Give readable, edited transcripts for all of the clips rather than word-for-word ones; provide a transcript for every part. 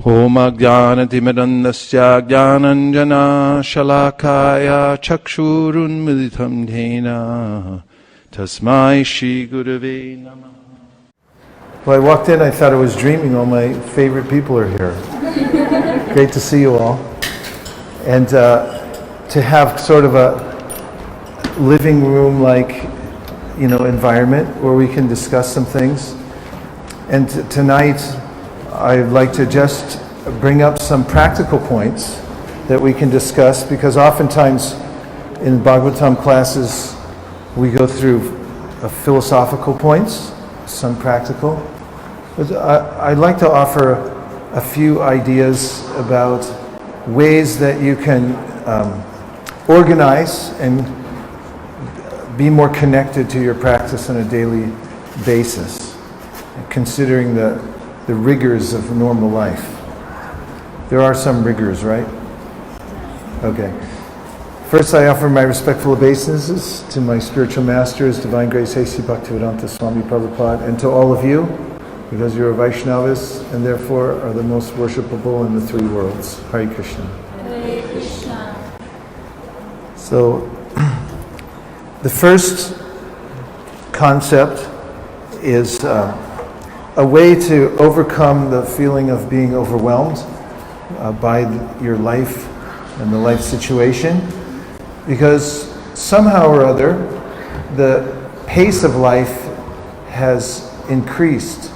Om Ajnanatimidandasya Jnananjana Shalakaya Chakshurunmilitam Dhena Tasmai Shri Gurave Namah. Well, I walked in, I thought I was dreaming. All my favorite people are here. Great to see you all. And to have sort of a living room-like, environment where we can discuss some things. And tonight, I'd like to just bring up some practical points that we can discuss, because oftentimes in Bhagavatam classes we go through philosophical points, some practical. But I'd like to offer a few ideas about ways that you can organize and be more connected to your practice on a daily basis, considering the rigors of normal life. There are some rigors, right? Okay. First, I offer my respectful obeisances to my spiritual masters, Divine Grace A.C. Bhaktivedanta Swami Prabhupada, and to all of you, because you're Vaishnavas and therefore are the most worshipable in the three worlds. Hare Krishna. Hare Krishna. So, the first concept is a way to overcome the feeling of being overwhelmed by your life and the life situation, because somehow or other the pace of life has increased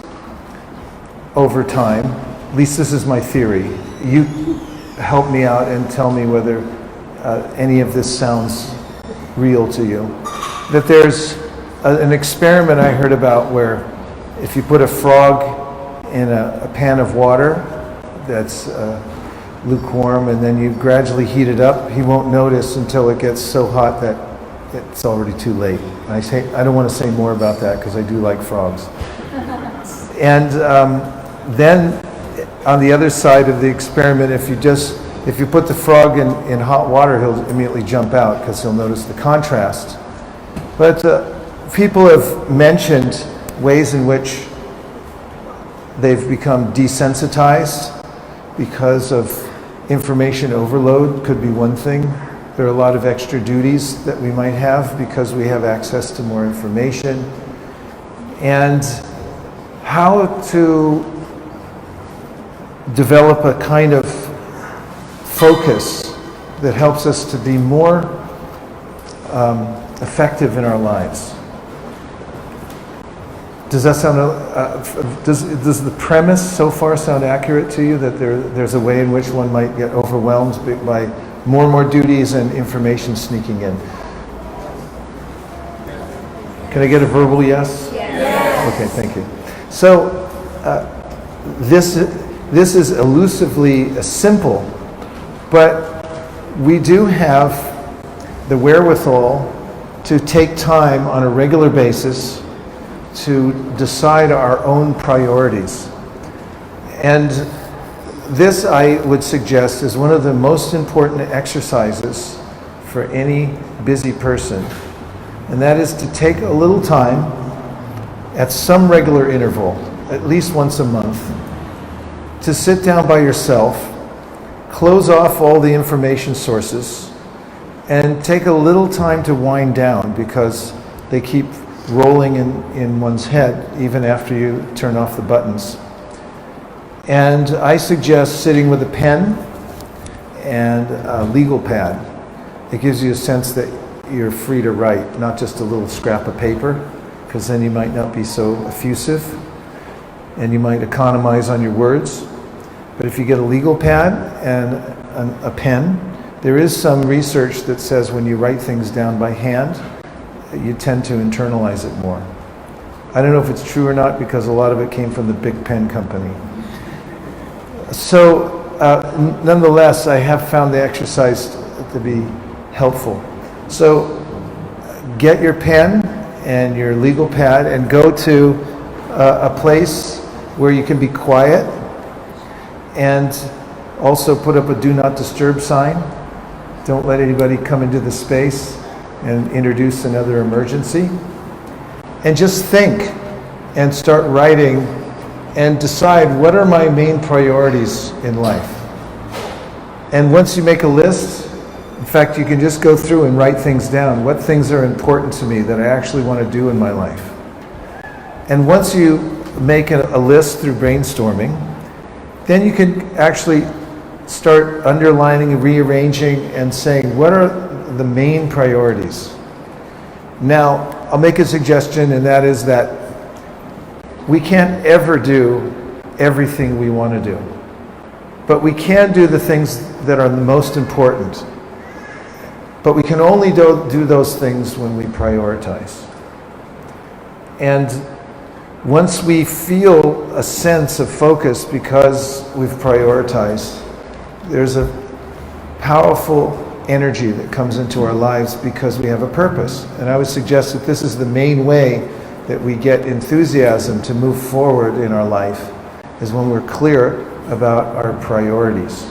over time. At least this is my theory. You help me out and tell me whether any of this sounds real to you. That there's an experiment I heard about where if you put a frog in a pan of water that's lukewarm and then you gradually heat it up, he won't notice until it gets so hot that it's already too late. And I don't want to say more about that because I do like frogs. And then on the other side of the experiment, if you put the frog in hot water, he'll immediately jump out because he'll notice the contrast. But people have mentioned ways in which they've become desensitized because of information overload. Could be one thing. There are a lot of extra duties that we might have because we have access to more information. And how to develop a kind of focus that helps us to be more effective in our lives. Does that sound? Does the premise so far sound accurate to you? That there's a way in which one might get overwhelmed by more and more duties and information sneaking in. Can I get a verbal yes? Yes. Okay, thank you. So this is elusively simple, but we do have the wherewithal to take time on a regular basis to decide our own priorities. And this, I would suggest, is one of the most important exercises for any busy person. And that is to take a little time at some regular interval, at least once a month, to sit down by yourself, close off all the information sources, and take a little time to wind down, because they keep rolling in one's head even after you turn off the buttons. And I suggest sitting with a pen and a legal pad. It gives you a sense that you're free to write, not just a little scrap of paper, because then you might not be so effusive and you might economize on your words. But if you get a legal pad and a pen, there is some research that says when you write things down by hand, you tend to internalize it more. I don't know if it's true or not, because a lot of it came from the big pen company. So, nonetheless, I have found the exercise to be helpful. So, get your pen and your legal pad and go to a place where you can be quiet, and also put up a do not disturb sign. Don't let anybody come into the space and introduce another emergency. And just think and start writing and decide what are my main priorities in life. And once you make a list, in fact, you can just go through and write things down. What things are important to me that I actually want to do in my life? And once you make a list through brainstorming, then you can actually start underlining, rearranging, and saying, what are the main priorities? Now, I'll make a suggestion, and that is that we can't ever do everything we want to do. But we can do the things that are the most important. But we can only do those things when we prioritize. And once we feel a sense of focus because we've prioritized, there's a powerful energy that comes into our lives because we have a purpose. And I would suggest that this is the main way that we get enthusiasm to move forward in our life, is when we're clear about our priorities.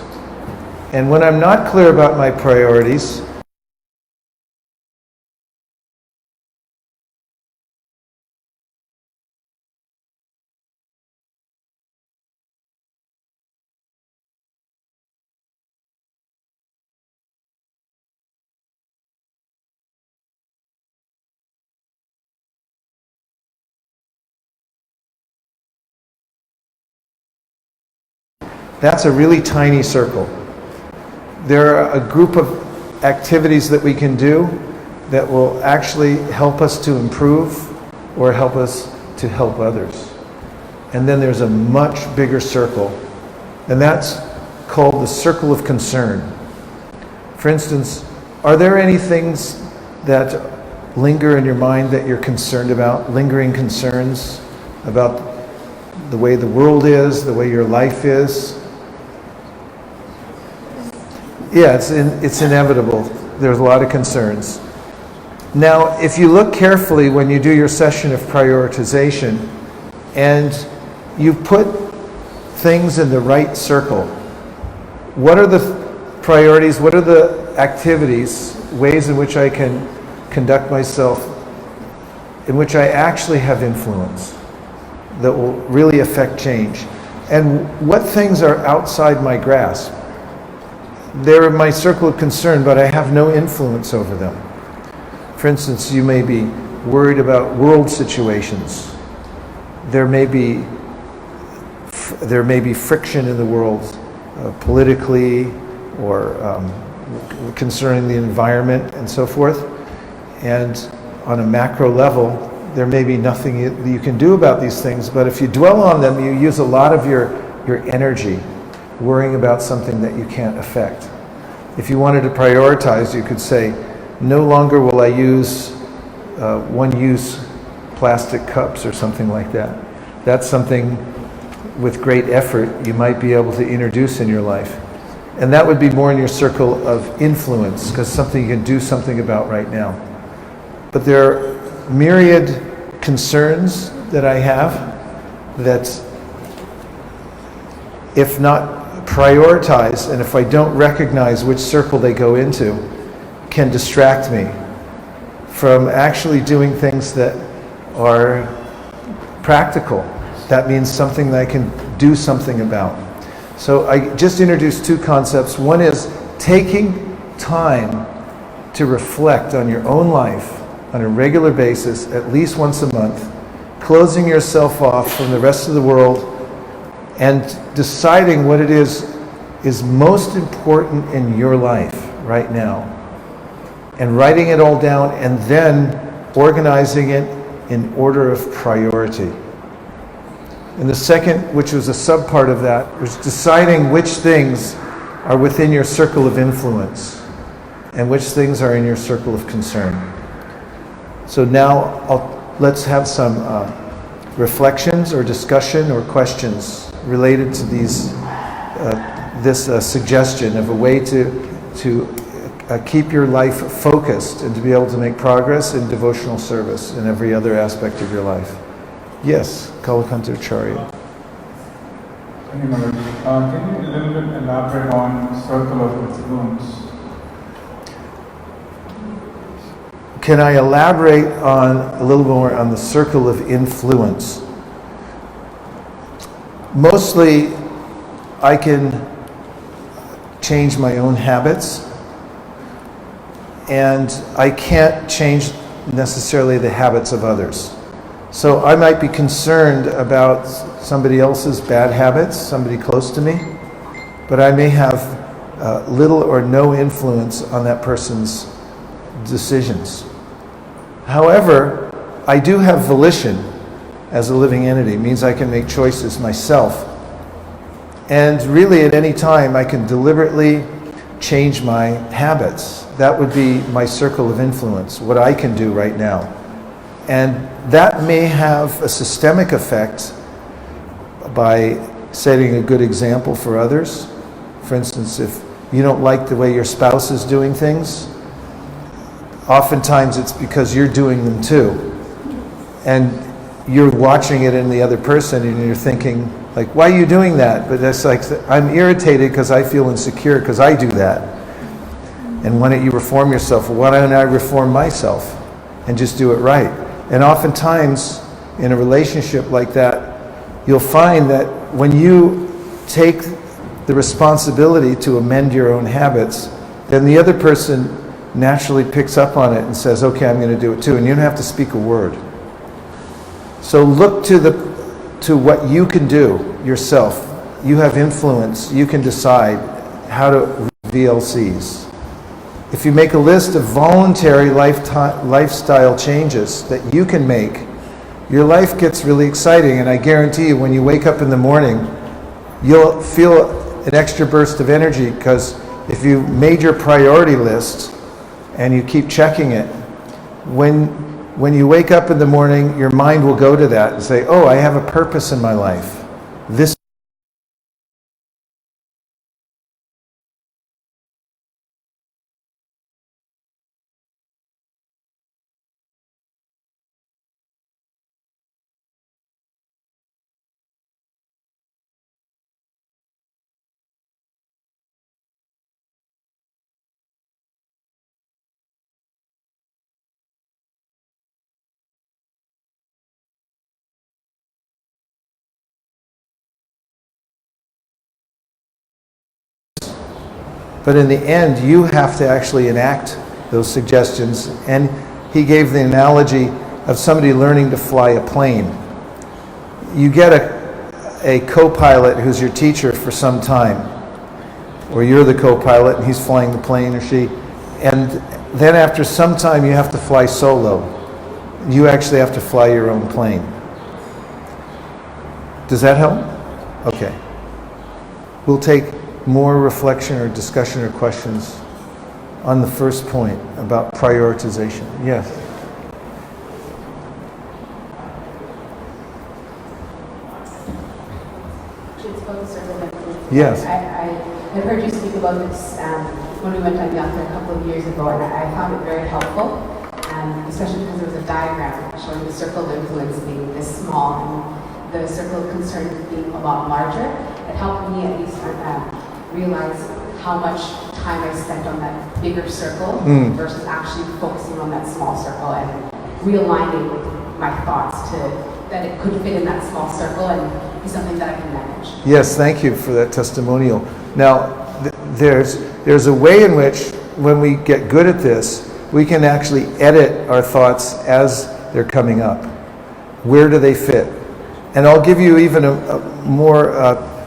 And when I'm not clear about my priorities, that's a really tiny circle. There are a group of activities that we can do that will actually help us to improve or help us to help others. And then there's a much bigger circle, and that's called the circle of concern. For instance, are there any things that linger in your mind that you're concerned about, lingering concerns about the way the world is, the way your life is? Yeah, it's inevitable. There's a lot of concerns. Now, if you look carefully when you do your session of prioritization and you put things in the right circle, what are the priorities, what are the activities, ways in which I can conduct myself, in which I actually have influence that will really affect change? And what things are outside my grasp? They're in my circle of concern, but I have no influence over them. For instance, you may be worried about world situations. There may be friction in the world, politically or concerning the environment and so forth. And on a macro level, there may be nothing you can do about these things, but if you dwell on them, you use a lot of your energy worrying about something that you can't affect. If you wanted to prioritize, you could say, no longer will I use one-use plastic cups or something like that. That's something with great effort you might be able to introduce in your life. And that would be more in your circle of influence, because something you can do something about right now. But there are myriad concerns that I have that, if not prioritized, and if I don't recognize which circle they go into, can distract me from actually doing things that are practical. That means something that I can do something about. So I just introduced two concepts. One is taking time to reflect on your own life on a regular basis, at least once a month, closing yourself off from the rest of the world and deciding what it is most important in your life right now, and writing it all down, and then organizing it in order of priority. And the second, which was a subpart of that, was deciding which things are within your circle of influence and which things are in your circle of concern. So now let's have some reflections or discussion or questions related to this suggestion of a way to keep your life focused and to be able to make progress in devotional service in every other aspect of your life. Yes, Kalakantaracharya. Thank you, Maharaj. Can you a little bit elaborate on circle of influence? Can I elaborate on a little more on the circle of influence? Mostly, I can change my own habits, and I can't change necessarily the habits of others. So I might be concerned about somebody else's bad habits, somebody close to me, but I may have little or no influence on that person's decisions. However, I do have volition as a living entity. It means I can make choices myself. And really at any time I can deliberately change my habits. That would be my circle of influence, what I can do right now. And that may have a systemic effect by setting a good example for others. For instance, if you don't like the way your spouse is doing things, oftentimes it's because you're doing them too. And you're watching it in the other person and you're thinking, like, why are you doing that? But that's like, I'm irritated because I feel insecure because I do that. And why don't you reform yourself? Well, why don't I reform myself and just do it right? And oftentimes in a relationship like that, you'll find that when you take the responsibility to amend your own habits, then the other person naturally picks up on it and says, okay, I'm going to do it too. And you don't have to speak a word. So look to what you can do yourself. You have influence. You can decide how to VLCs. If you make a list of voluntary lifestyle changes that you can make, your life gets really exciting. And I guarantee you, when you wake up in the morning, you'll feel an extra burst of energy, because if you made your priority list and you keep checking it, when you wake up in the morning, your mind will go to that and say, oh, I have a purpose in my life. This But in the end, you have to actually enact those suggestions. And he gave the analogy of somebody learning to fly a plane. You get a co-pilot who's your teacher for some time, or you're the co-pilot and he's flying the plane, or she, and then after some time you have to fly solo. You actually have to fly your own plane. Does that help? Okay. We'll take more reflection or discussion or questions on the first point about prioritization. Yes? Yes. I've heard you speak about this when we went on Yatra a couple of years ago, and I found it very helpful, especially because there was a diagram showing the circle of influence being this small and the circle of concern being a lot larger. It helped me at least realize how much time I spent on that bigger circle versus actually focusing on that small circle, and realigning my thoughts to that it could fit in that small circle and be something that I can manage. Yes, thank you for that testimonial. Now, there's a way in which, when we get good at this, we can actually edit our thoughts as they're coming up. Where do they fit? And I'll give you even a more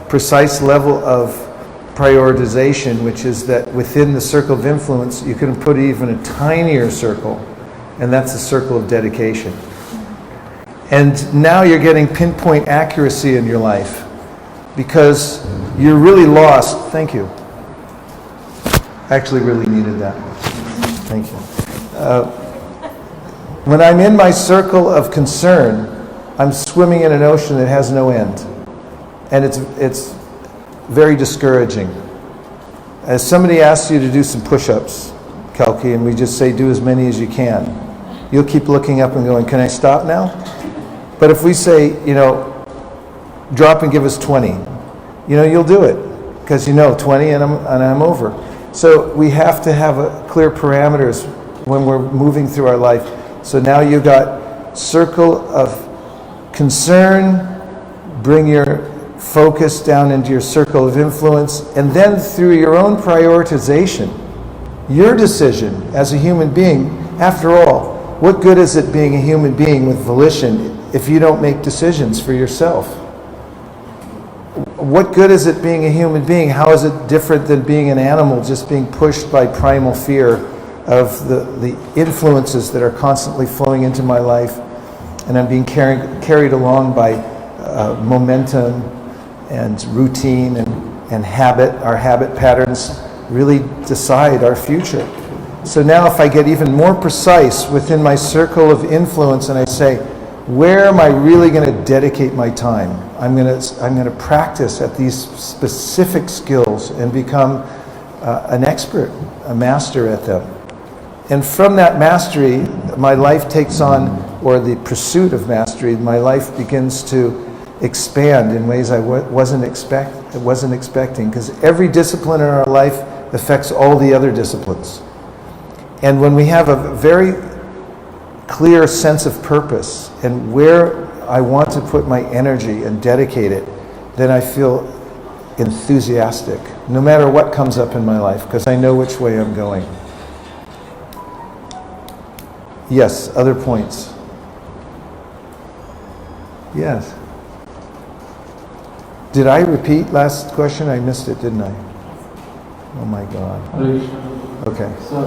precise level of prioritization, which is that within the circle of influence, you can put even a tinier circle, and that's the circle of dedication. And now you're getting pinpoint accuracy in your life, because you're really lost. Thank you. Actually really needed that. Thank you. When I'm in my circle of concern, I'm swimming in an ocean that has no end. And it's very discouraging. As somebody asks you to do some push-ups, Kalki, and we just say do as many as you can, you'll keep looking up and going, can I stop now? But if we say, drop and give us 20, you'll do it, because 20 and I'm over. So we have to have a clear parameters when we're moving through our life. So now you've got circle of concern, bring your focus down into your circle of influence, and then through your own prioritization, your decision as a human being. After all, what good is it being a human being with volition if you don't make decisions for yourself? What good is it being a human being? How is it different than being an animal just being pushed by primal fear of the influences that are constantly flowing into my life, and I'm being carried along by momentum and routine and habit. Our habit patterns really decide our future. So now if I get even more precise within my circle of influence and I say, where am I really going to dedicate my time? I'm going to practice at these specific skills and become an expert, a master at them. And from that mastery, my life takes on, or the pursuit of mastery, my life begins to expand in ways I wasn't expecting, because every discipline in our life affects all the other disciplines. And when we have a very clear sense of purpose and where I want to put my energy and dedicate it, then I feel enthusiastic, no matter what comes up in my life, because I know which way I'm going. Yes, other points? Yes. Did I repeat last question? I missed it, didn't I? Oh my God. Okay. So,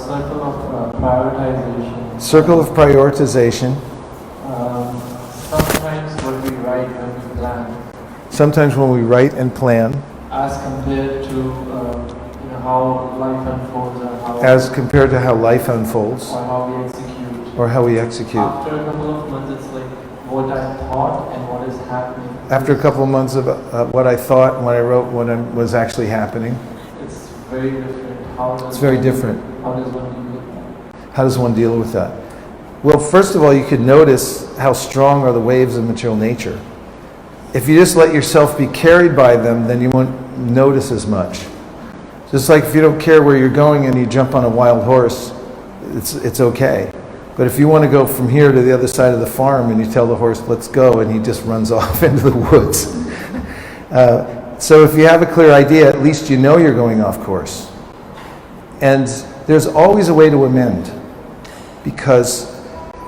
circle of prioritization. Circle of prioritization. Sometimes when we write, when we plan. Sometimes when we write and plan. As compared to how life unfolds, or how. As compared to how life unfolds. Or how we execute. Or how we execute. After a couple of months, it's like what I thought and what is happening. After a couple of months of what I thought and what I wrote, what was actually happening. It's very different. It's very different. How does one deal with that? How does one deal with that? Well, first of all, you could notice how strong are the waves of material nature. If you just let yourself be carried by them, then you won't notice as much. Just like if you don't care where you're going and you jump on a wild horse, it's okay. But if you want to go from here to the other side of the farm and you tell the horse, let's go, and he just runs off into the woods. So if you have a clear idea, at least you know you're going off course. And there's always a way to amend, because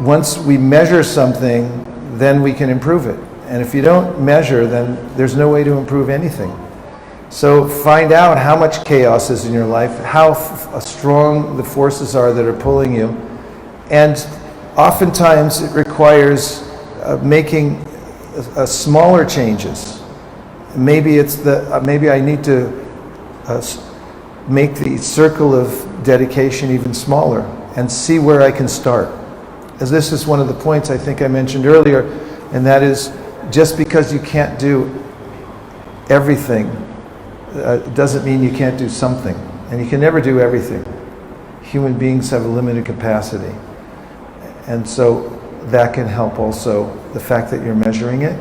once we measure something, then we can improve it. And if you don't measure, then there's no way to improve anything. So find out how much chaos is in your life, how strong the forces are that are pulling you. And oftentimes it requires making smaller changes. Maybe I need to make the circle of dedication even smaller and see where I can start. As this is one of the points I think I mentioned earlier, and that is, just because you can't do everything doesn't mean you can't do something. And you can never do everything. Human beings have a limited capacity. And so that can help also, the fact that you're measuring it,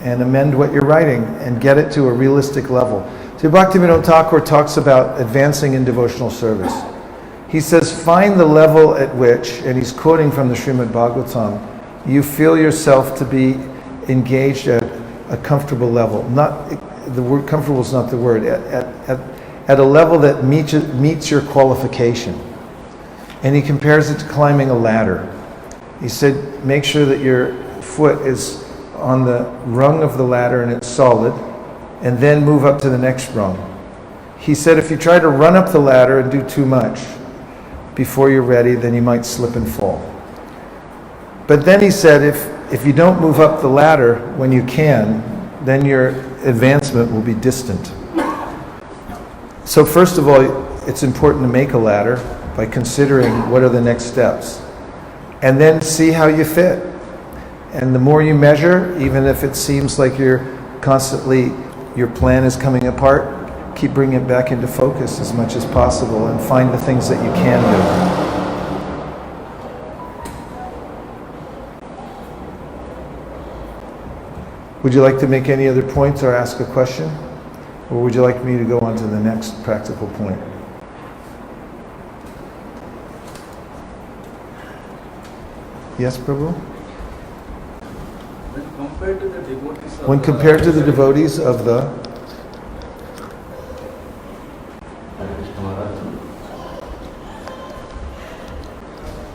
and amend what you're writing and get it to a realistic level. So Bhaktivinoda Thakur talks about advancing in devotional service. He says, find the level at which, and he's quoting from the Srimad Bhagavatam, you feel yourself to be engaged at a comfortable level. Not the word comfortable is not the word. At a level that meets your qualification. And he compares it to climbing a ladder. He said, make sure that your foot is on the rung of the ladder and it's solid, and then move up to the next rung. He said if you try to run up the ladder and do too much before you're ready, then you might slip and fall. But then he said if you don't move up the ladder when you can, then your advancement will be distant. So first of all, it's important to make a ladder by considering what are the next steps. And then see how you fit. And the more you measure, even if it seems like you're constantly, your plan is coming apart, keep bringing it back into focus as much as possible and find the things that you can do. Would you like to make any other points or ask a question? Or would you like me to go on to the next practical point? Yes, Prabhu? When compared compared to the devotees of When compared to the devotees of the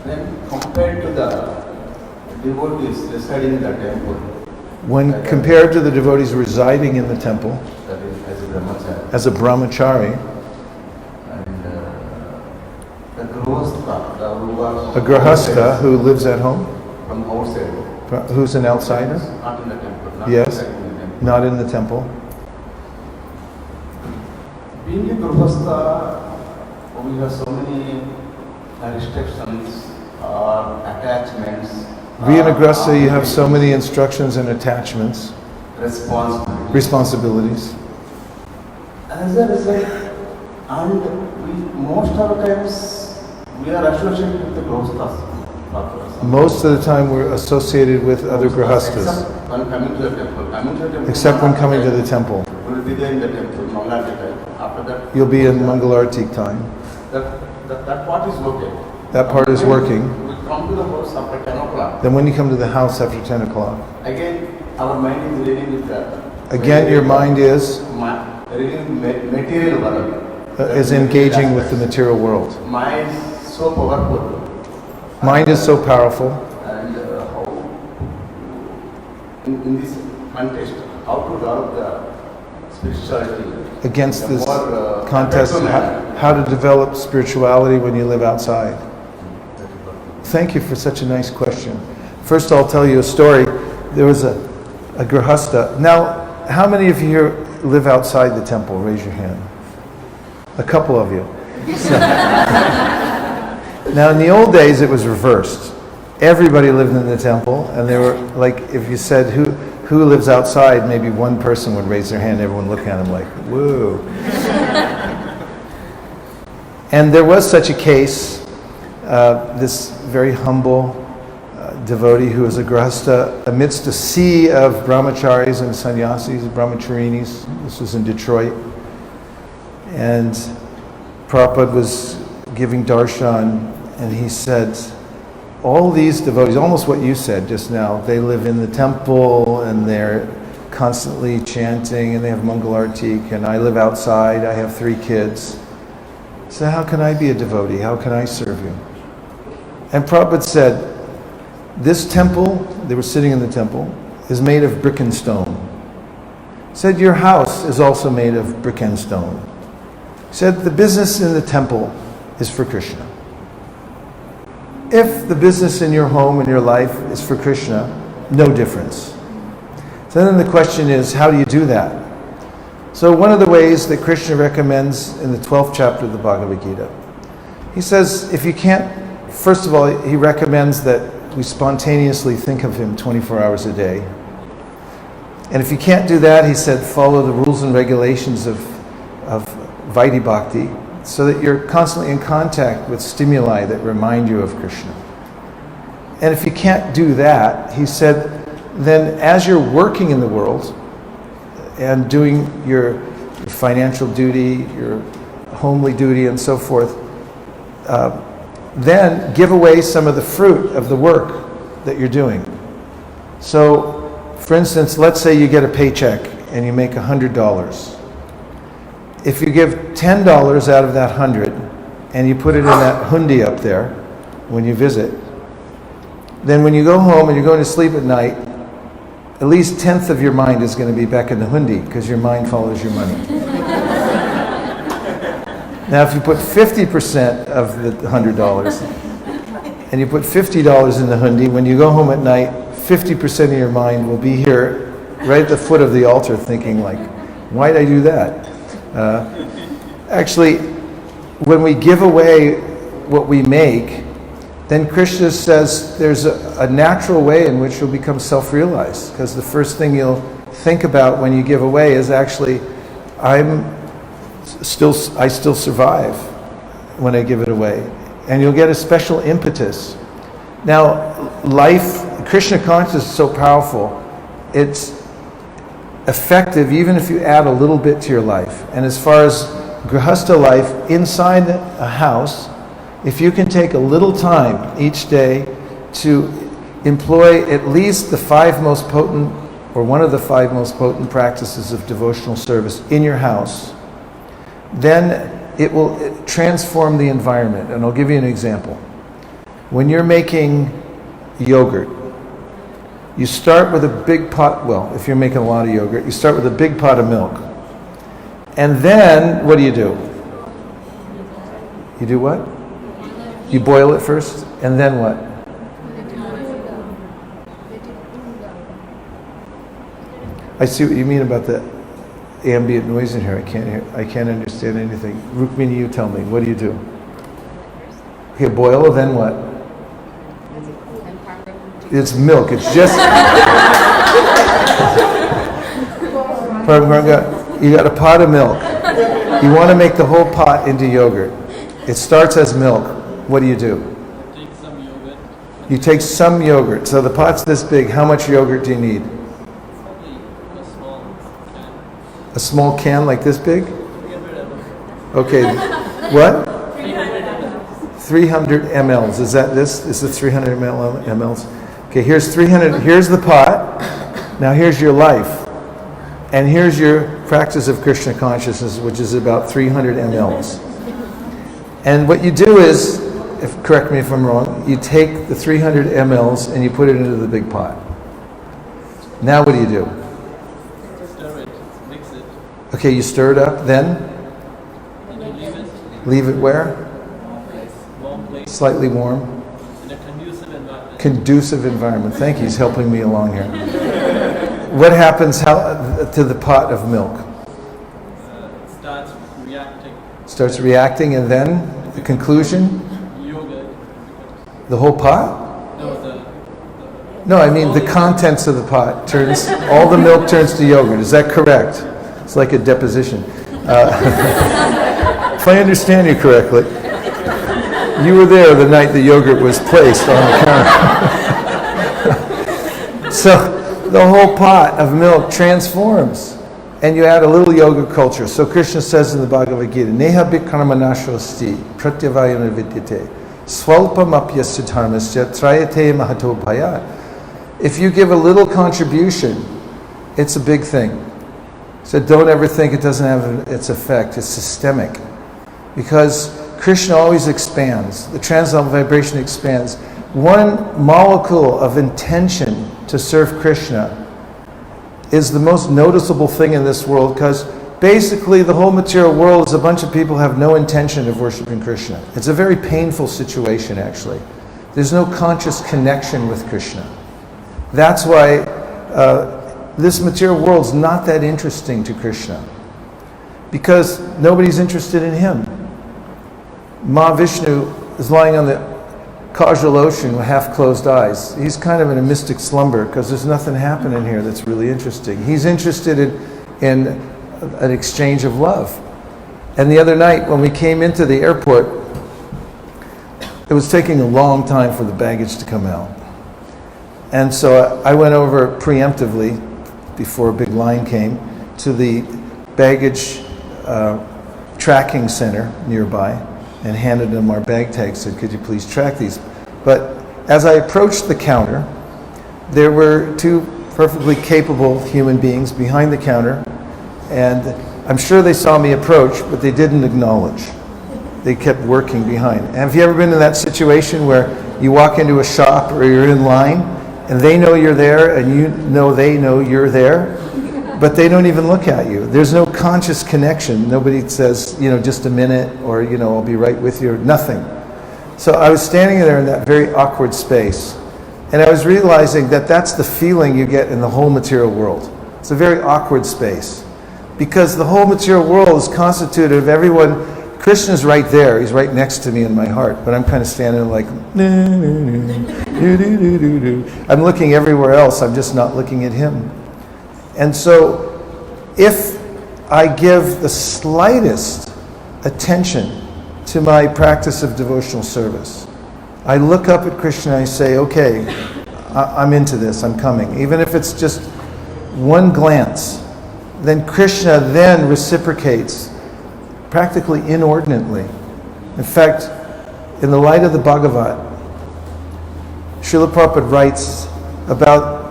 then compared to the devotees residing in the temple, when compared to the devotees residing in the temple that is as a brahmachari, as a brahmachari, and the grihastha, a grihastha who lives at home, from outside, who's an outsider, not in the temple, not Yes. residing in the temple. not in the temple. Being a grihastha, we have so many restrictions or attachments. Being a grihastha, you have so many instructions and attachments, responsibilities. As a result, and most of the times we are associated with the grihasthas. Most of the time we're associated with other grihasthas, Except when coming to the temple. except when coming to the temple. We will be there in the temple, Mangalarti time. After that, You'll be in Mangalarti time. that part is okay. That part is working. We come to the house after 10 o'clock. Then when you come to the house after 10 o'clock, Again, our mind is reading with the... again your mind is reading material world. is engaging with the material world. Mind is so powerful. Mind is so powerful. And how, in this context, how to develop the spirituality. Against this more, contest, effective how to develop spirituality when you live outside. Thank you for such a nice question. First, I'll tell you a story. There was a grihastha. Now, how many of you here live outside the temple? Raise your hand. A couple of you. Now, in the old days, it was reversed. Everybody lived in the temple, and they were like, if you said who lives outside, maybe one person would raise their hand. Everyone look at him like, whoa. And there was such a case. This very humble devotee who was a grihastha amidst a sea of brahmacharis and sannyasis, brahmacharinis. This was in Detroit. And Prabhupada was giving darshan, and he said, all these devotees, almost what you said just now, they live in the temple and they're constantly chanting and they have Mangalartik, and I live outside, I have 3 kids. So how can I be a devotee? How can I serve you? And Prabhupada said, this temple, they were sitting in the temple, is made of brick and stone. He said, your house is also made of brick and stone. He said, the business in the temple is for Krishna. If the business in your home and your life is for Krishna, no difference. So then the question is, how do you do that? So one of the ways that Krishna recommends in the 12th chapter of the Bhagavad Gita, he says, if you can't, first of all, he recommends that we spontaneously think of him 24 hours a day. And if you can't do that, he said, follow the rules and regulations of Vaidhi Bhakti, so that you're constantly in contact with stimuli that remind you of Krishna. And if you can't do that, he said, then as you're working in the world and doing your financial duty, your homely duty and so forth, then give away some of the fruit of the work that you're doing. So, for instance, let's say you get a paycheck and you make $100. If you give $10 out of that 100 and you put it in that hundi up there when you visit, then when you go home and you're going to sleep at night, at least 1/10 of your mind is going to be back in the hundi because your mind follows your money. Now if you put 50% of the $100 and you put $50 in the hundi, when you go home at night, 50% of your mind will be here right at the foot of the altar thinking like, why did I do that? Actually, when we give away what we make, then Krishna says there's a natural way in which you'll become self-realized, because the first thing you'll think about when you give away is actually, I still survive when I give it away. And you'll get a special impetus. Now, Krishna consciousness is so powerful, it's effective even if you add a little bit to your life. And as far as grihastha life, inside a house, if you can take a little time each day to employ at least the 5 most potent or one of the 5 most potent practices of devotional service in your house, then it will transform the environment. And I'll give you an example. When you're making yogurt, you start with a big pot, well, if you're making a lot of yogurt, you start with a big pot of milk. And then, what do? You do what? You boil it first, and then what? I see what you mean about the ambient noise in here. I can't understand anything. Rukmini, you tell me. What do? Okay, boil, then what? It's milk. It's just... You got a pot of milk. You want to make the whole pot into yogurt. It starts as milk. What do? Take some yogurt. You take some yogurt. So the pot's this big. How much yogurt do you need? Probably a small can. A small can like this big? 300 ml. Okay. What? 300 mLs. Is that this? Is it 300 mLs? Okay, here's 300. Here's the pot. Now here's your life. And here's your practice of Krishna consciousness, which is about 300 mLs. And what you do is, correct me if I'm wrong, you take the 300 mLs and you put it into the big pot. Now what do? Stir it, mix it, Okay, you stir it up, then and you leave it leave it where? warm place Slightly warm. in a conducive environment. Conducive environment. Thank you, he's helping me along here. What happens to the pot of milk? It starts reacting. Starts reacting, and then the conclusion? Yogurt. The whole pot? No, No, I mean the contents of the pot turns, all the milk turns to yogurt. Is that correct? It's like a deposition. If I understand you correctly, you were there the night the yogurt was placed on the counter. So the whole pot of milk transforms, and you add a little yoga culture. So Krishna says in the Bhagavad Gita, Neha bhikarmanashosti pratyavayana vidyate swalpam apyasya dharmasya trayate mahato bhayat. If you give a little contribution, it's a big thing. So don't ever think it doesn't have its effect. It's systemic. Because Krishna always expands. The transcendental vibration expands. One molecule of intention to serve Krishna is the most noticeable thing in this world, because basically the whole material world is a bunch of people who have no intention of worshiping Krishna. It's a very painful situation, actually. There's no conscious connection with Krishna. That's why this material world's not that interesting to Krishna, because nobody's interested in him. Mahavishnu is lying on the causal ocean with half-closed eyes. He's kind of in a mystic slumber because there's nothing happening here that's really interesting. He's interested in an exchange of love. And the other night when we came into the airport, it was taking a long time for the baggage to come out. And so I went over preemptively, before a big line came, to the baggage tracking center nearby, and handed them our bag tags, said, could you please track these? But as I approached the counter, there were 2 perfectly capable human beings behind the counter, and I'm sure they saw me approach, but they didn't acknowledge. They kept working behind. And have you ever been in that situation where you walk into a shop or you're in line, and they know you're there, and you know they know you're there, but they don't even look at you. There's no conscious connection. Nobody says, just a minute, or, I'll be right with you, or nothing. So I was standing there in that very awkward space, and I was realizing that that's the feeling you get in the whole material world. It's a very awkward space, because the whole material world is constituted of everyone. Krishna's right there. He's right next to me in my heart, but I'm kind of standing like, I'm looking everywhere else. I'm just not looking at him. And so, if I give the slightest attention to my practice of devotional service, I look up at Krishna and I say, okay, I'm into this, I'm coming. Even if it's just one glance, then Krishna then reciprocates practically inordinately. In fact, in the light of the Bhagavad, Srila Prabhupada writes about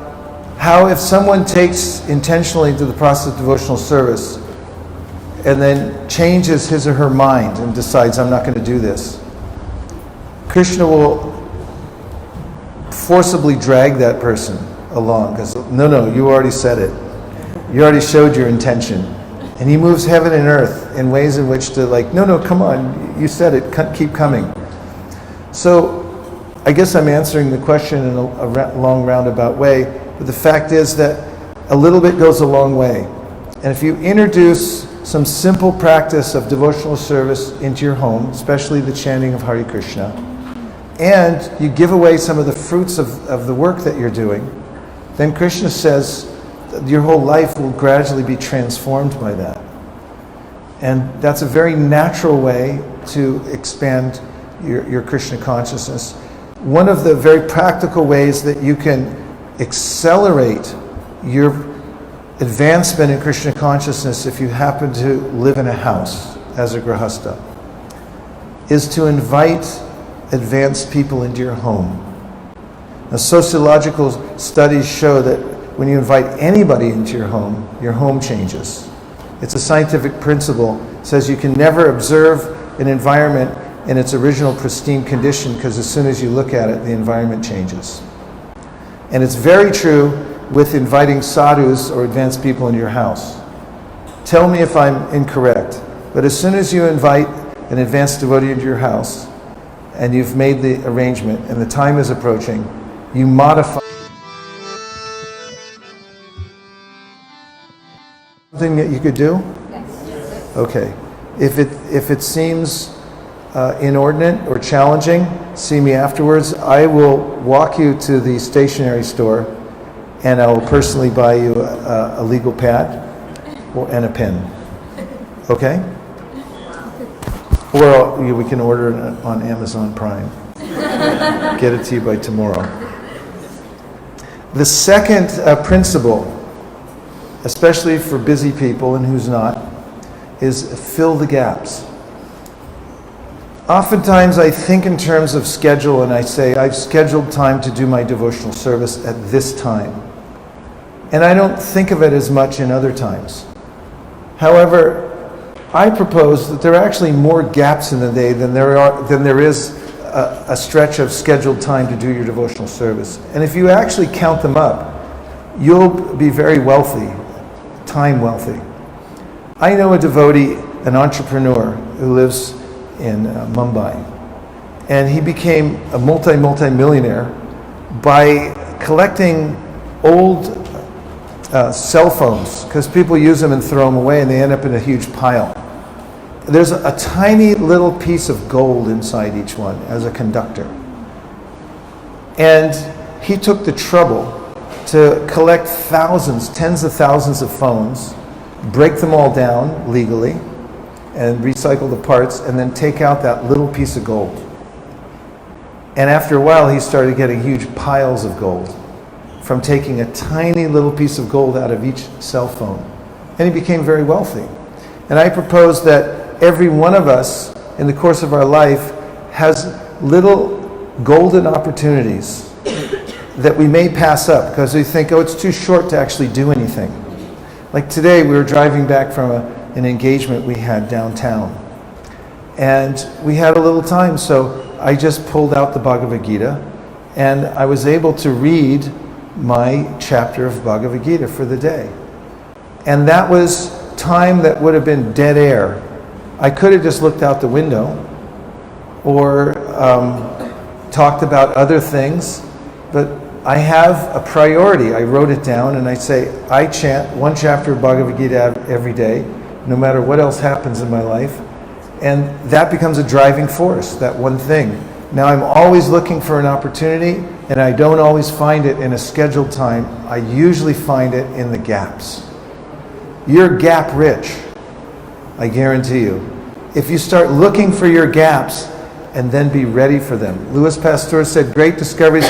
how if someone takes intentionally to the process of devotional service and then changes his or her mind and decides, I'm not going to do this, Krishna will forcibly drag that person along because, no, you already said it. You already showed your intention. And he moves heaven and earth in ways in which to no, come on, you said it, keep coming. So I guess I'm answering the question in a long roundabout way, but the fact is that a little bit goes a long way. And if you introduce some simple practice of devotional service into your home, especially the chanting of Hare Krishna, and you give away some of the fruits of the work that you're doing, then Krishna says that your whole life will gradually be transformed by that. And that's a very natural way to expand your Krishna consciousness. One of the very practical ways that you can accelerate your advancement in Krishna consciousness if you happen to live in a house as a grahastha is to invite advanced people into your home. Now, sociological studies show that when you invite anybody into your home changes. It's a scientific principle. It says you can never observe an environment in its original pristine condition because as soon as you look at it, the environment changes. And it's very true with inviting sadhus or advanced people into your house. Tell me if I'm incorrect, but as soon as you invite an advanced devotee into your house and you've made the arrangement and the time is approaching, you modify something that you could do? Yes. Okay. If it seems inordinate or challenging, see me afterwards. I will walk you to the stationery store and I will personally buy you a legal pad and a pen. Okay? Or we can order it on Amazon Prime. Get it to you by tomorrow. The second principle, especially for busy people and who's not, is fill the gaps. Oftentimes I think in terms of schedule and I say, I've scheduled time to do my devotional service at this time. And I don't think of it as much in other times. However, I propose that there are actually more gaps in the day than there is a stretch of scheduled time to do your devotional service. And if you actually count them up, you'll be very wealthy, time wealthy. I know a devotee, an entrepreneur who lives in Mumbai, and he became a multi-millionaire by collecting old cell phones, because people use them and throw them away and they end up in a huge pile. There's a tiny little piece of gold inside each one as a conductor. And he took the trouble to collect thousands, tens of thousands of phones, break them all down legally, and recycle the parts, and then take out that little piece of gold. And after a while, he started getting huge piles of gold from taking a tiny little piece of gold out of each cell phone. And he became very wealthy. And I propose that every one of us, in the course of our life, has little golden opportunities that we may pass up because we think, oh, it's too short to actually do anything. Like today, we were driving back from an engagement we had downtown. And we had a little time, so I just pulled out the Bhagavad Gita and I was able to read my chapter of Bhagavad Gita for the day. And that was time that would have been dead air. I could have just looked out the window or talked about other things, but I have a priority. I wrote it down and I say, I chant one chapter of Bhagavad Gita every day, no matter what else happens in my life. And that becomes a driving force, that one thing. Now I'm always looking for an opportunity, and I don't always find it in a scheduled time. I usually find it in the gaps. You're gap rich, I guarantee you. If you start looking for your gaps and then be ready for them. Louis Pasteur said, great discoveries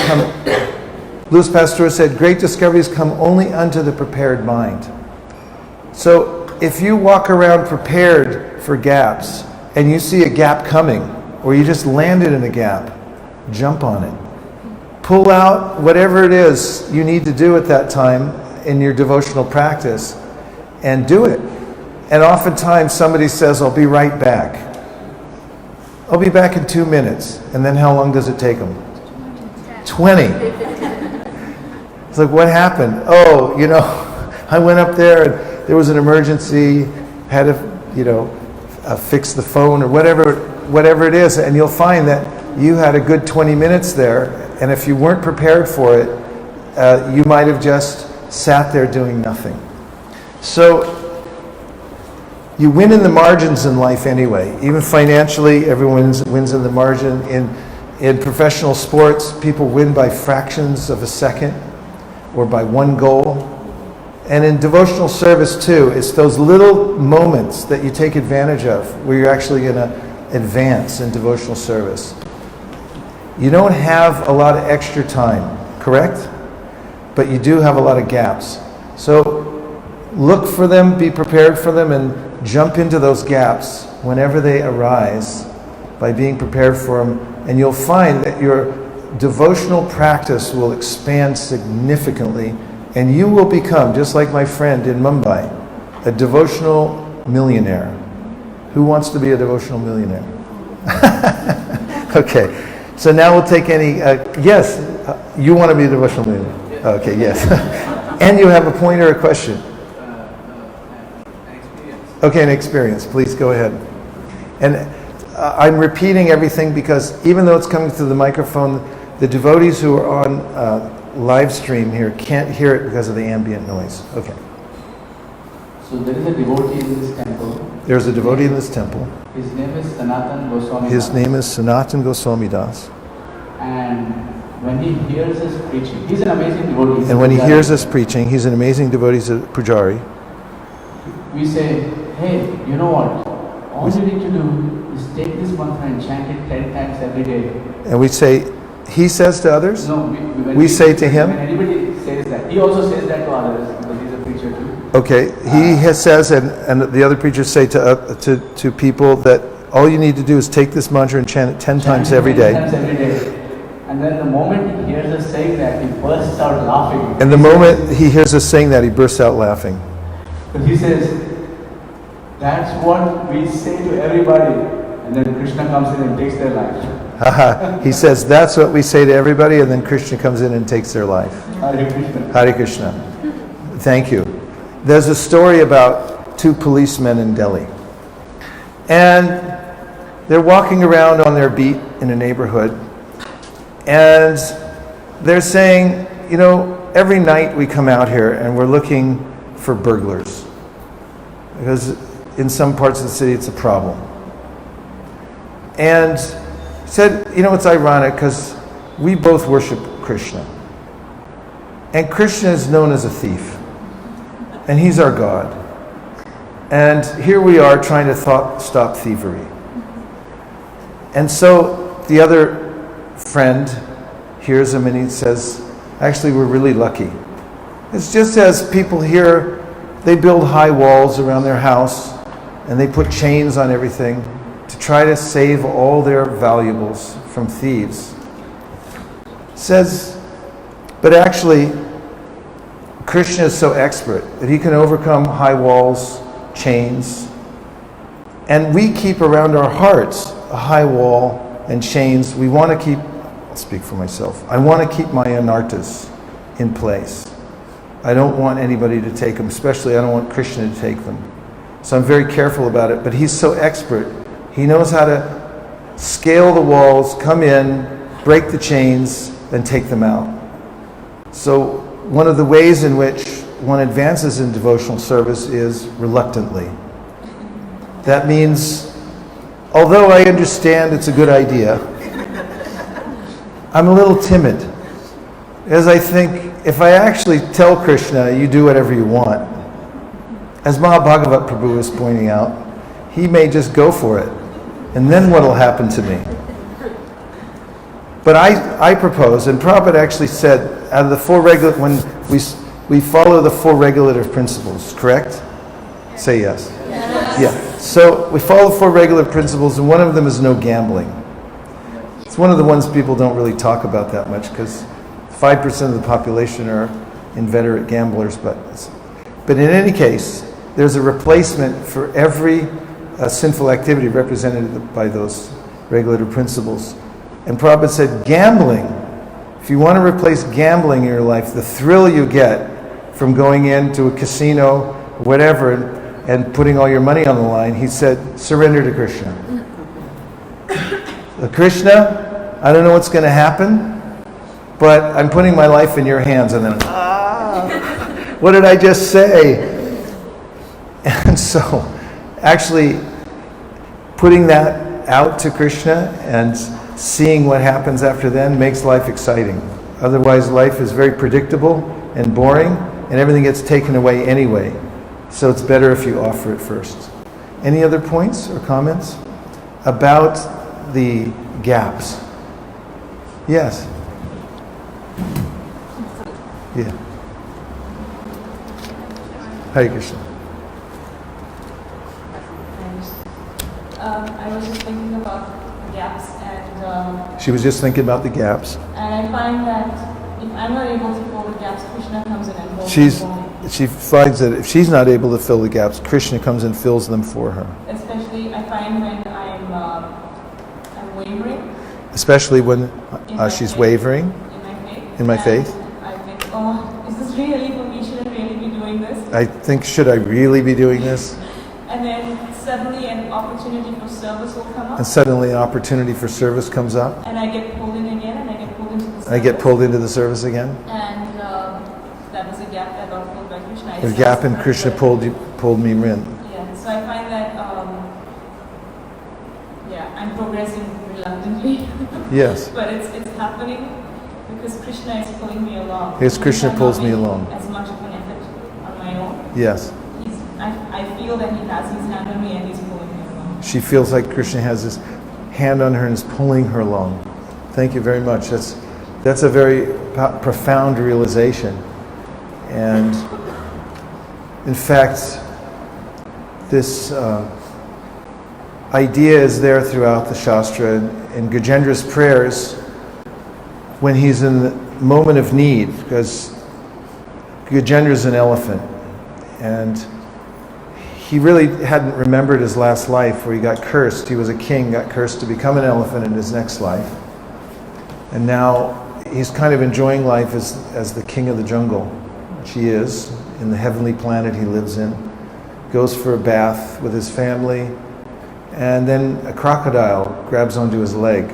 come only unto the prepared mind. So if you walk around prepared for gaps and you see a gap coming, or you just landed in a gap, jump on it. pull out whatever it is you need to do at that time in your devotional practice and do it. And oftentimes somebody says, I'll be right back. I'll be back in 2 minutes. And then how long does it take them? 20. It's like, what happened? Oh, I went up there and there was an emergency, had to, fix the phone or whatever it is. And you'll find that you had a good 20 minutes there. And if you weren't prepared for it, you might have just sat there doing nothing. So you win in the margins in life anyway. Even financially, everyone wins in the margin. In professional sports, people win by fractions of a second or by one goal. And in devotional service too, it's those little moments that you take advantage of where you're actually going to advance in devotional service. You don't have a lot of extra time, correct? But you do have a lot of gaps. So look for them, be prepared for them, and jump into those gaps whenever they arise by being prepared for them. And you'll find that your devotional practice will expand significantly, and you will become, just like my friend in Mumbai, a devotional millionaire. Who wants to be a devotional millionaire? Okay. So now we'll take any, yes, you want to be a devotional millionaire? Okay, yes. And you have a point or a question? An experience. Okay, an experience. Please go ahead. And I'm repeating everything because even though it's coming through the microphone, the devotees who are on live stream here can't hear it because of the ambient noise. Okay. So there is a devotee in this temple. There's a devotee in this temple. His name is Sanatan Goswami. His name is Sanatan Goswami Das. And when he hears us preaching, he's an amazing devotee. And when he hears us preaching, he's an amazing devotee, he's a pujari. We say, hey, you know what? All you need to do is take this mantra and chant it 10 times every day. And we say, he says to others? No, we say to him? When anybody says that, he also says that to others because he's a preacher too. Okay, says, and the other preachers say to people that all you need to do is take this mantra and chant it 10 times every day. 10 times every day. And then the moment he hears us saying that, he bursts out laughing. And the moment he hears us saying that, he bursts out laughing. But he says, that's what we say to everybody. And then Krishna comes in and takes their life. He says, that's what we say to everybody, and then Krishna comes in and takes their life. Hare Krishna. Hare Krishna. Thank you. There's a story about two policemen in Delhi. And they're walking around on their beat in a neighborhood. And they're saying, every night we come out here and we're looking for burglars. Because in some parts of the city it's a problem. And said, it's ironic because we both worship Krishna. And Krishna is known as a thief. And he's our God. And here we are trying to stop thievery. And so the other friend hears him and he says, actually, we're really lucky. It's just as people here, they build high walls around their house and they put chains on everything to try to save all their valuables from thieves. Says, but actually, Krishna is so expert that he can overcome high walls, chains, and we keep around our hearts a high wall and chains. We want to keep, I'll speak for myself, I want to keep my anartas in place. I don't want anybody to take them, especially I don't want Krishna to take them. So I'm very careful about it, but he's so expert. He knows how to scale the walls, come in, break the chains, then take them out. So one of the ways in which one advances in devotional service is reluctantly. That means, although I understand it's a good idea, I'm a little timid. As I think, if I actually tell Krishna, you do whatever you want, as Mahabhagavat Prabhu is pointing out, he may just go for it. And then what will happen to me? But I propose, and Prabhupada actually said, out of the four when we follow the four regulative principles, correct? Say yes. Yeah. So we follow the four regulative principles, and one of them is no gambling. It's one of the ones people don't really talk about that much because 5% of the population are inveterate gamblers, but in any case, there's a replacement for every sinful activity represented by those regulative principles. And Prabhupada said, gambling, if you want to replace gambling in your life, the thrill you get from going into a casino, whatever, and putting all your money on the line, he said, surrender to Krishna. Krishna, I don't know what's going to happen, but I'm putting my life in your hands. And then, what did I just say? And so, actually, putting that out to Krishna and seeing what happens after then makes life exciting. Otherwise, life is very predictable and boring, and everything gets taken away anyway. So it's better if you offer it first. Any other points or comments about the gaps? Yes. Yeah. Hare Krishna. I was just thinking about the gaps, and She was just thinking about the gaps. I find that if I'm not able to fill the gaps, Krishna comes in and fills them for me. She finds that if she's not able to fill the gaps, Krishna comes and fills them for her. Especially, I find when I'm wavering. Especially when she's wavering In my faith. in my faith. I think, oh, is this really for me? Should I really be doing this? I think, should I really be doing this? And then suddenly an opportunity for service will come up. And suddenly an opportunity for service comes up. And I get pulled in again, and I get pulled into the service. I get pulled into the service again. And that was a gap that got filled by Krishna. The gap in Krishna pulled me in. Yeah, so I find that, I'm progressing reluctantly. Yes. But it's happening because Krishna is pulling me along. Yes, Krishna I'm pulls not me making along. as much of an effort on my own. Yes. I feel that he has his hand on me and he's pulling me along. She feels like Krishna has his hand on her and is pulling her along. Thank you very much. That's a very profound realization. And in fact, this idea is there throughout the Shastra. In Gajendra's prayers, when he's in the moment of need, because Gajendra's an elephant, and he really hadn't remembered his last life where he got cursed. He was a king, got cursed to become an elephant in his next life. And now he's kind of enjoying life as the king of the jungle, which he is, in the heavenly planet he lives in. Goes for a bath with his family, and then a crocodile grabs onto his leg.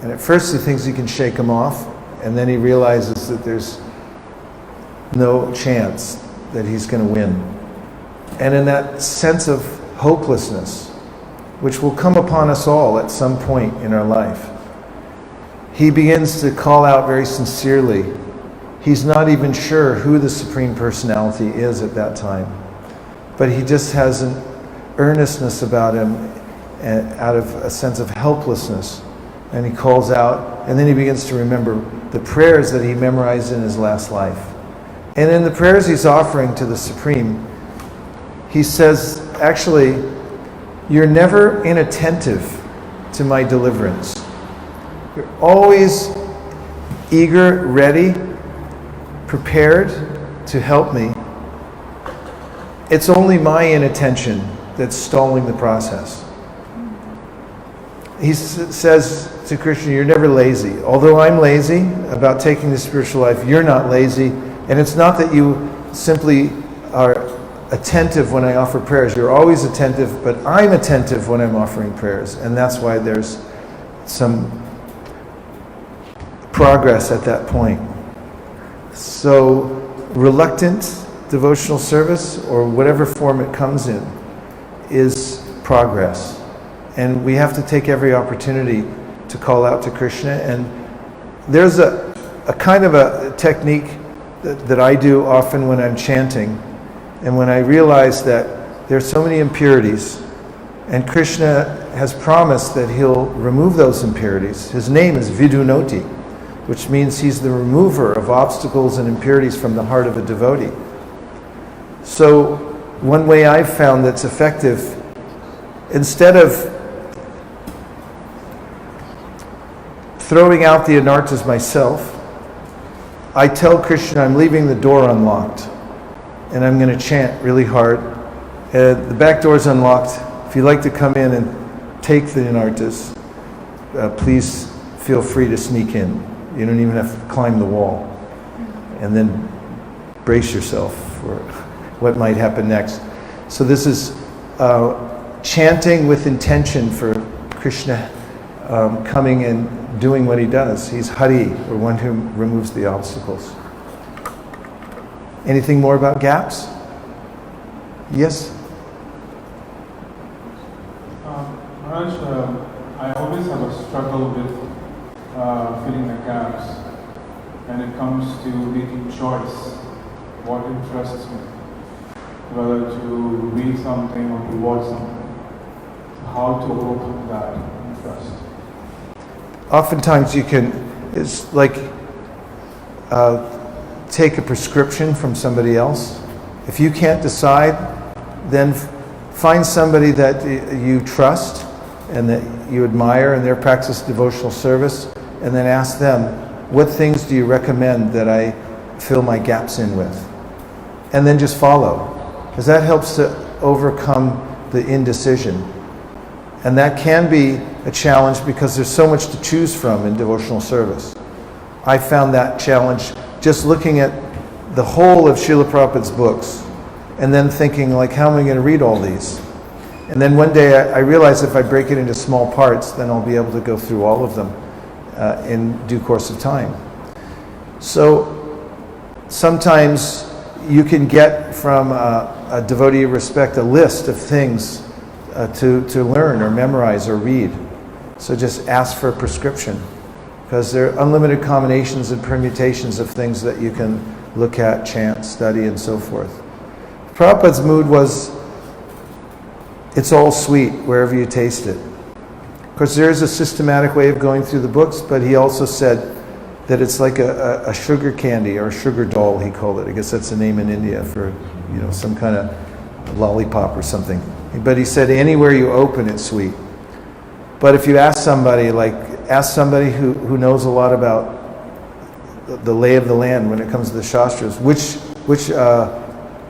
And at first he thinks he can shake him off, and then he realizes that there's no chance that he's going to win. And in that sense of hopelessness, which will come upon us all at some point in our life, he begins to call out very sincerely. He's not even sure who the Supreme Personality is at that time, but he just has an earnestness about him out of a sense of helplessness. And he calls out, and then he begins to remember the prayers that he memorized in his last life. And in the prayers he's offering to the Supreme, he says, actually, you're never inattentive to my deliverance. You're always eager, ready, prepared to help me. It's only my inattention that's stalling the process. He says to Krishna, you're never lazy. Although I'm lazy about taking the spiritual life, you're not lazy. And it's not that you simply are attentive when I offer prayers. You're always attentive, but I'm attentive when I'm offering prayers. And that's why there's some progress at that point. So, reluctant devotional service, or whatever form it comes in, is progress. And we have to take every opportunity to call out to Krishna. And there's a kind of a technique that I do often when I'm chanting. And when I realize that there's so many impurities, and Krishna has promised that he'll remove those impurities. His name is Vidunoti, which means he's the remover of obstacles and impurities from the heart of a devotee. So one way I've found that's effective, instead of throwing out the anarthas myself, I tell Krishna I'm leaving the door unlocked, and I'm going to chant really hard. The back door is unlocked. If you'd like to come in and take the inartas, please feel free to sneak in. You don't even have to climb the wall. And then brace yourself for what might happen next. So this is chanting with intention for Krishna coming and doing what he does. He's Hari, or one who removes the obstacles. Anything more about gaps? Yes? Maharaj, I always have a struggle with filling the gaps when it comes to making choice, what interests me, whether to read something or to watch something. How to overcome that interest? Oftentimes you can, it's like take a prescription from somebody else. If you can't decide, then find somebody that you trust and that you admire and their practice devotional service, and then ask them, what things do you recommend that I fill my gaps in with? And then just follow, because that helps to overcome the indecision. And that can be a challenge because there's so much to choose from in devotional service. I found that challenge just looking at the whole of Srila Prabhupada's books and then thinking, like, how am I going to read all these? And then one day I realized if I break it into small parts, then I'll be able to go through all of them in due course of time. So sometimes you can get from a devotee of respect a list of things to learn or memorize or read. So just ask for a prescription, because there are unlimited combinations and permutations of things that you can look at, chant, study, and so forth. Prabhupada's mood was, it's all sweet wherever you taste it. Of course, there is a systematic way of going through the books, but he also said that it's like a sugar candy, or a sugar doll, he called it. I guess that's the name in India for, some kind of lollipop or something. But he said anywhere you open, it's sweet. But if you ask somebody who knows a lot about the lay of the land when it comes to the Shastras, which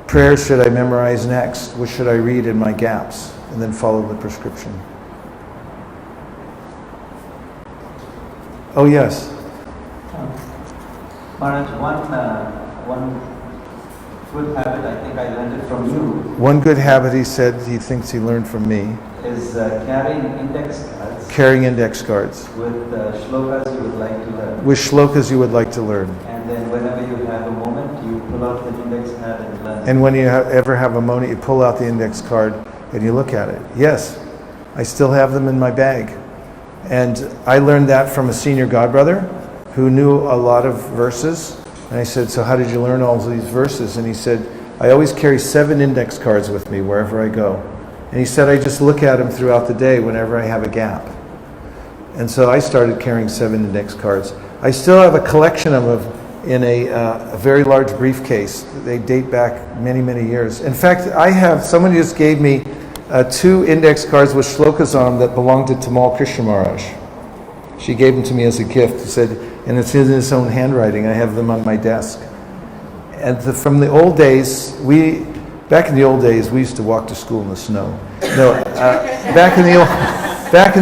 prayers should I memorize next? Which should I read in my gaps? And then follow the prescription. Oh, yes. Maharaj, one good habit, I think I learned it from you. One good habit, he said, he thinks he learned from me, is carrying index cards. Carrying index cards. With shlokas you would like to learn. With shlokas you would like to learn. And then whenever you have a moment, you pull out the index card and learn. And when you ever have a moment, you pull out the index card and you look at it. Yes, I still have them in my bag. And I learned that from a senior godbrother who knew a lot of verses. And I said, so how did you learn all these verses? And he said, I always carry 7 index cards with me wherever I go. And he said, I just look at them throughout the day whenever I have a gap. And so I started carrying 7 index cards. I still have a collection of them in a very large briefcase. They date back many, many years. In fact, someone just gave me 2 index cards with shlokas on them that belonged to Tamal Krishna Maharaj. She gave them to me as a gift. She said, and it's in his own handwriting. I have them on my desk. And from the old days, back in the old days, we used to walk to school in the snow. No, back in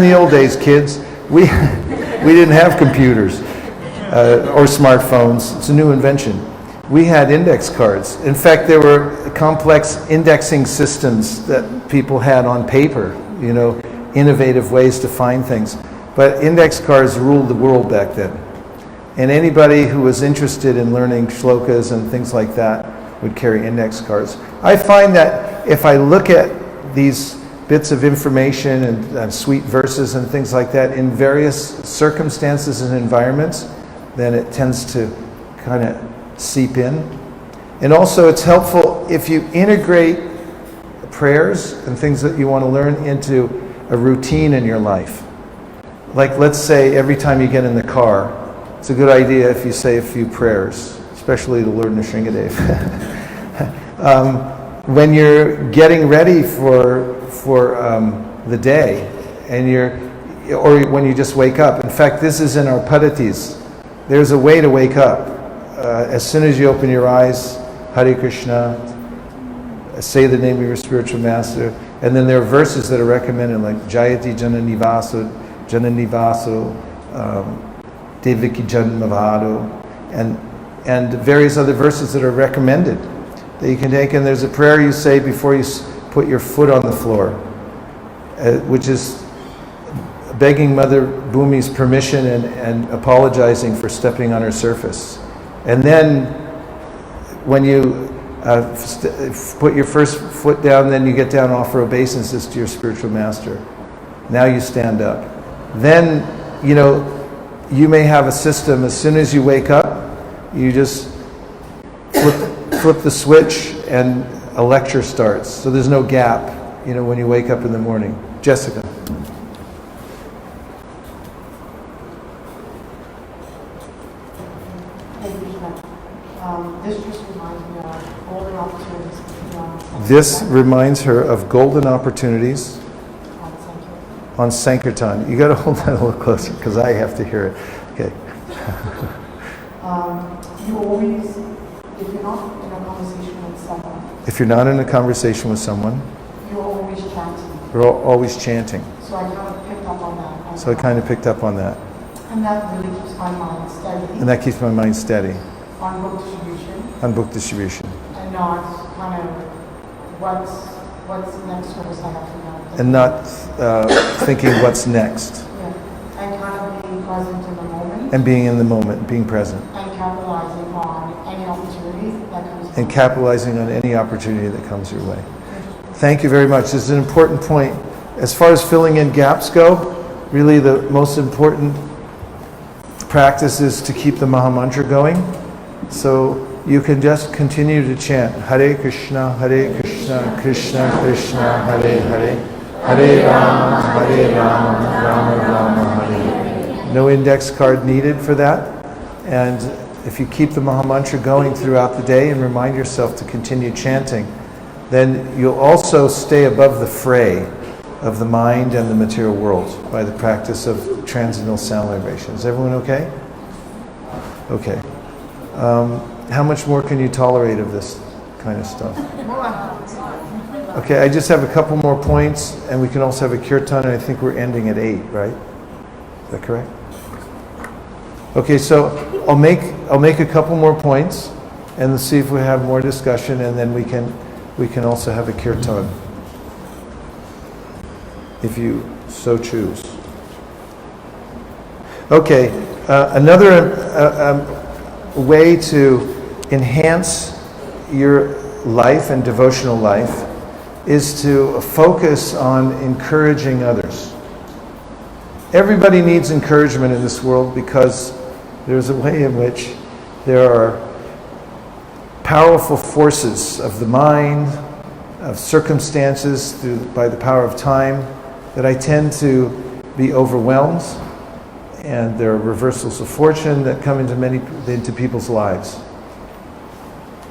the old days, kids, we didn't have computers or smartphones. It's a new invention. We had index cards. In fact, there were complex indexing systems that people had on paper, innovative ways to find things. But index cards ruled the world back then. And anybody who was interested in learning shlokas and things like that would carry index cards. I find that if I look at these bits of information and sweet verses and things like that in various circumstances and environments, then it tends to kind of seep in. And also it's helpful if you integrate prayers and things that you want to learn into a routine in your life. Like, let's say every time you get in the car, it's a good idea if you say a few prayers, especially the Lord Nrsingadev. When you're getting ready for the day, or when you just wake up. In fact, this is in our paddatis. There's a way to wake up. as soon as you open your eyes, Hare Krishna, say the name of your spiritual master. And then there are verses that are recommended, like Jayati Jananivaso, Devaki Janmavado, and various other verses that are recommended that you can take. And there's a prayer you say before you put your foot on the floor, which is begging Mother Bhumi's permission and apologizing for stepping on her surface. And then when you put your first foot down, then you get down and offer obeisances to your spiritual master. Now you stand up. Then, you may have a system, as soon as you wake up, you just flip the switch and a lecture starts. So there's no gap, when you wake up in the morning. Jessica. This reminds her of golden opportunities on Sankirtan. You got to hold that a little closer because I have to hear it. Okay. You always, if you're not in a conversation with someone. If you're not in a conversation with someone. You're always chanting. You're always chanting. So I kind of picked up on that. So I kind of picked up on that. And that really keeps my mind steady. And that keeps my mind steady. On book distribution. On book distribution. And not kind of what's the next service I have to know. And not thinking what's next. Yeah. And kind of being present in the moment. And being in the moment, being present. And capitalizing on any opportunity that comes. And capitalizing on any opportunity that comes your way. Thank you very much. This is an important point. As far as filling in gaps go, really the most important practice is to keep the Maha Mantra going. So you can just continue to chant Hare Krishna, Krishna Krishna, Hare Hare, Hare Rama, Rama Rama, Hare Hare. No index card needed for that. And if you keep the Maha Mantra going throughout the day and remind yourself to continue chanting, then you'll also stay above the fray of the mind and the material world by the practice of transcendental sound vibration. Is everyone okay? Okay. How much more can you tolerate of this kind of stuff? Okay, I just have a couple more points, and we can also have a kirtan, and I think we're ending at 8, right? Is that correct? Okay, so I'll make a couple more points, and let's see if we have more discussion, and then we can also have a kirtan, if you so choose. Okay, another way to enhance your life and devotional life is to focus on encouraging others. Everybody needs encouragement in this world because there's a way in which there are powerful forces of the mind, of circumstances, by the power of time, that I tend to be overwhelmed, and there are reversals of fortune that come into people's lives.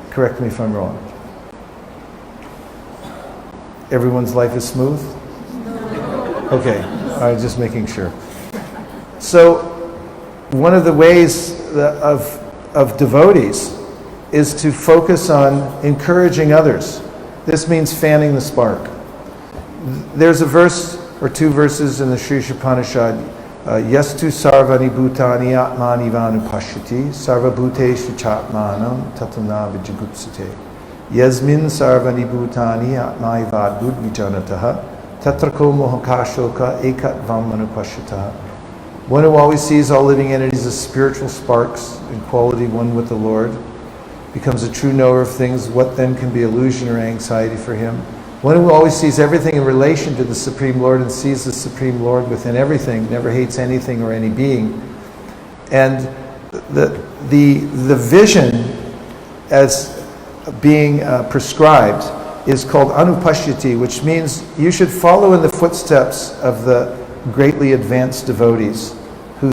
Correct me if I'm wrong. Everyone's life is smooth? Okay, all right, just making sure. So, one of the ways of devotees is to focus on encouraging others. This means fanning the spark. There's a verse or two verses in the Sri Upanishad, Yastu sarvani bhutani atmani vanupashyati sarva bhuteshu chatmanam tatana vijagutsate yasmin sarvani bhutani atmaivad bud vijanataha tatrako mohakashoka ekat vamanupashyataha. One who always sees all living entities as spiritual sparks in quality one with the Lord becomes a true knower of things. What then can be illusion or anxiety for him? One who always sees everything in relation to the Supreme Lord and sees the Supreme Lord within everything, never hates anything or any being. And the vision as being prescribed is called anupashyati, which means you should follow in the footsteps of the greatly advanced devotees who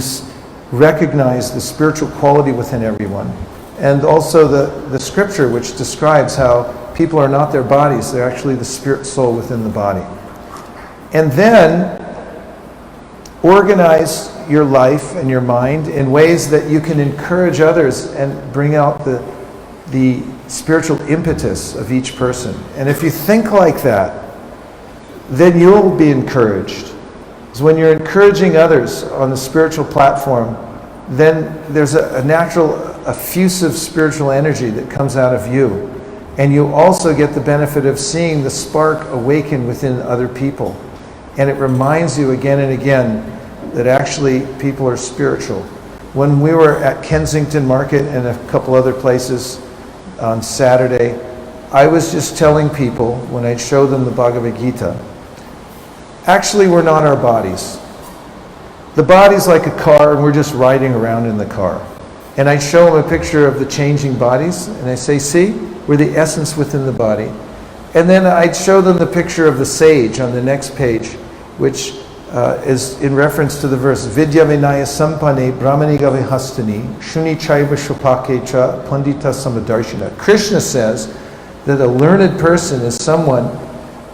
recognize the spiritual quality within everyone. And also the scripture which describes how people are not their bodies, they're actually the spirit soul within the body. And then organize your life and your mind in ways that you can encourage others and bring out the spiritual impetus of each person. And if you think like that, then you'll be encouraged. Because when you're encouraging others on the spiritual platform, then there's a natural effusive spiritual energy that comes out of you. And you also get the benefit of seeing the spark awaken within other people. And it reminds you again and again that actually people are spiritual. When we were at Kensington Market and a couple other places on Saturday, I was just telling people, when I showed them the Bhagavad Gita, actually we're not our bodies. The body's like a car and we're just riding around in the car. And I show them a picture of the changing bodies and I say, see, we're the essence within the body. And then I'd show them the picture of the sage on the next page, which is in reference to the verse, Vidya Vinaya Sampane Brahmani Gavihastani Shuni Chaiva Shupake Cha Pandita Samadarshina. Krishna says that a learned person is someone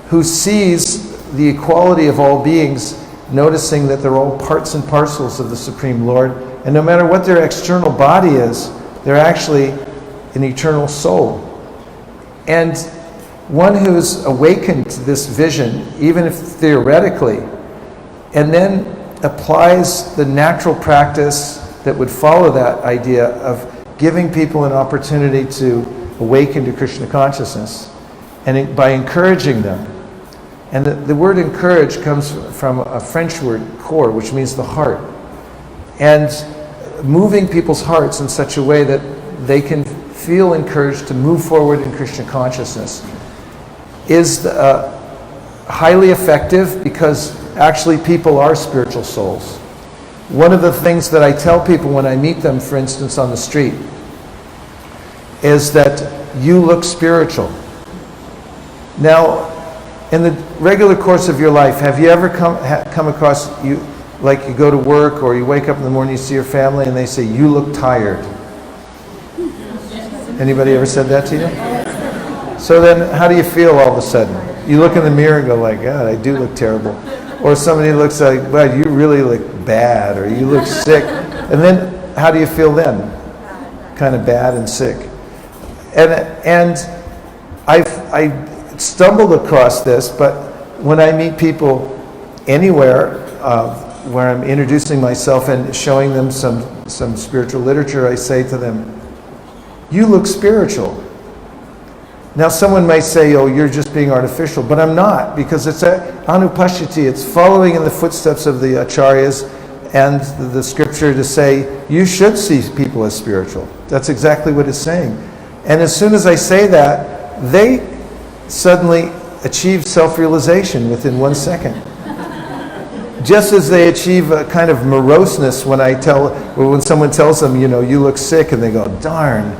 who sees the equality of all beings, noticing that they're all parts and parcels of the Supreme Lord, and no matter what their external body is, they're actually an eternal soul. And one who's awakened to this vision, even if theoretically, and then applies the natural practice that would follow that idea of giving people an opportunity to awaken to Krishna consciousness, and by encouraging them. And the word encourage comes from a French word, cor, which means the heart. And moving people's hearts in such a way that they can feel encouraged to move forward in Krishna consciousness is highly effective, because actually people are spiritual souls. One of the things that I tell people when I meet them, for instance, on the street, is that you look spiritual. Now, in the regular course of your life, have you ever come across, like you go to work or you wake up in the morning, you see your family and they say, you look tired? Anybody ever said that to you? So then how do you feel all of a sudden? You look in the mirror and go like, God, I do look terrible. Or somebody looks like, well, you really look bad, or you look sick. And then how do you feel then? Kind of bad and sick. And I stumbled across this, but when I meet people anywhere where I'm introducing myself and showing them some spiritual literature, I say to them, you look spiritual. Now someone may say, oh, you're just being artificial, but I'm not, because it's anupashyati, it's following in the footsteps of the acharyas and the scripture to say, you should see people as spiritual. That's exactly what it's saying. And as soon as I say that, they suddenly achieve self-realization within 1 second. Just as they achieve a kind of moroseness when someone tells them, you look sick, and they go, darn,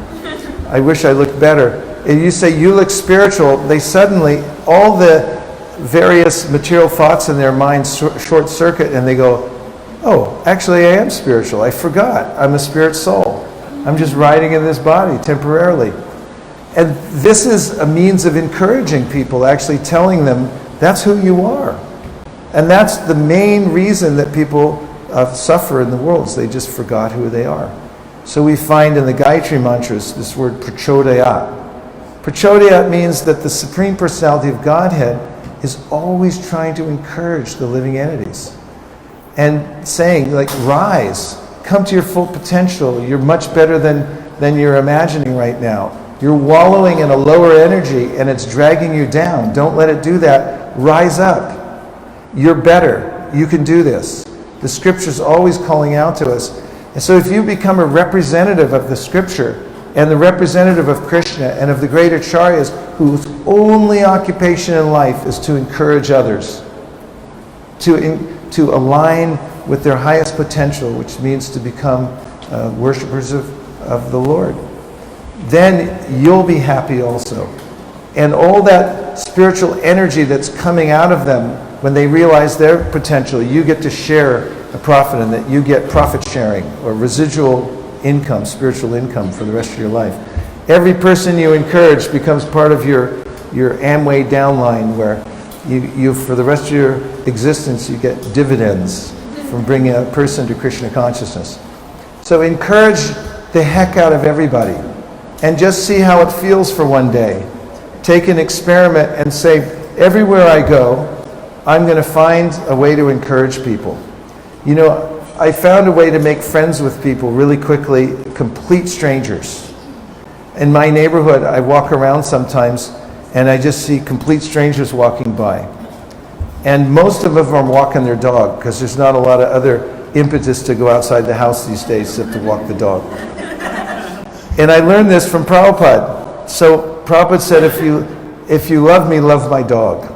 I wish I looked better. And you say, you look spiritual, they suddenly, all the various material thoughts in their minds short circuit, and they go, oh, actually I am spiritual. I forgot. I'm a spirit soul. I'm just riding in this body temporarily. And this is a means of encouraging people, actually telling them that's who you are. And that's the main reason that people suffer in the world, is they just forgot who they are. So we find in the Gayatri mantras this word prachodayat. Prachodayat means that the Supreme Personality of Godhead is always trying to encourage the living entities. And saying, like, rise, come to your full potential. You're much better than you're imagining right now. You're wallowing in a lower energy and it's dragging you down. Don't let it do that. Rise up. You're better. You can do this. The scripture's always calling out to us. And so if you become a representative of the scripture and the representative of Krishna and of the great acharyas, whose only occupation in life is to encourage others, to align with their highest potential, which means to become worshippers of the Lord, then you'll be happy also. And all that spiritual energy that's coming out of them when they realize their potential, you get to share a profit in that. You get profit sharing or residual income, spiritual income for the rest of your life. Every person you encourage becomes part of your Amway downline, where you for the rest of your existence you get dividends from bringing a person to Krishna consciousness. So encourage the heck out of everybody and just see how it feels for one day. Take an experiment and say, everywhere I go, I'm going to find a way to encourage people. You know, I found a way to make friends with people really quickly, complete strangers. In my neighborhood, I walk around sometimes and I just see complete strangers walking by. And most of them are walking their dog because there's not a lot of other impetus to go outside the house these days except to walk the dog. And I learned this from Prabhupada. So Prabhupada said, if you love me, love my dog.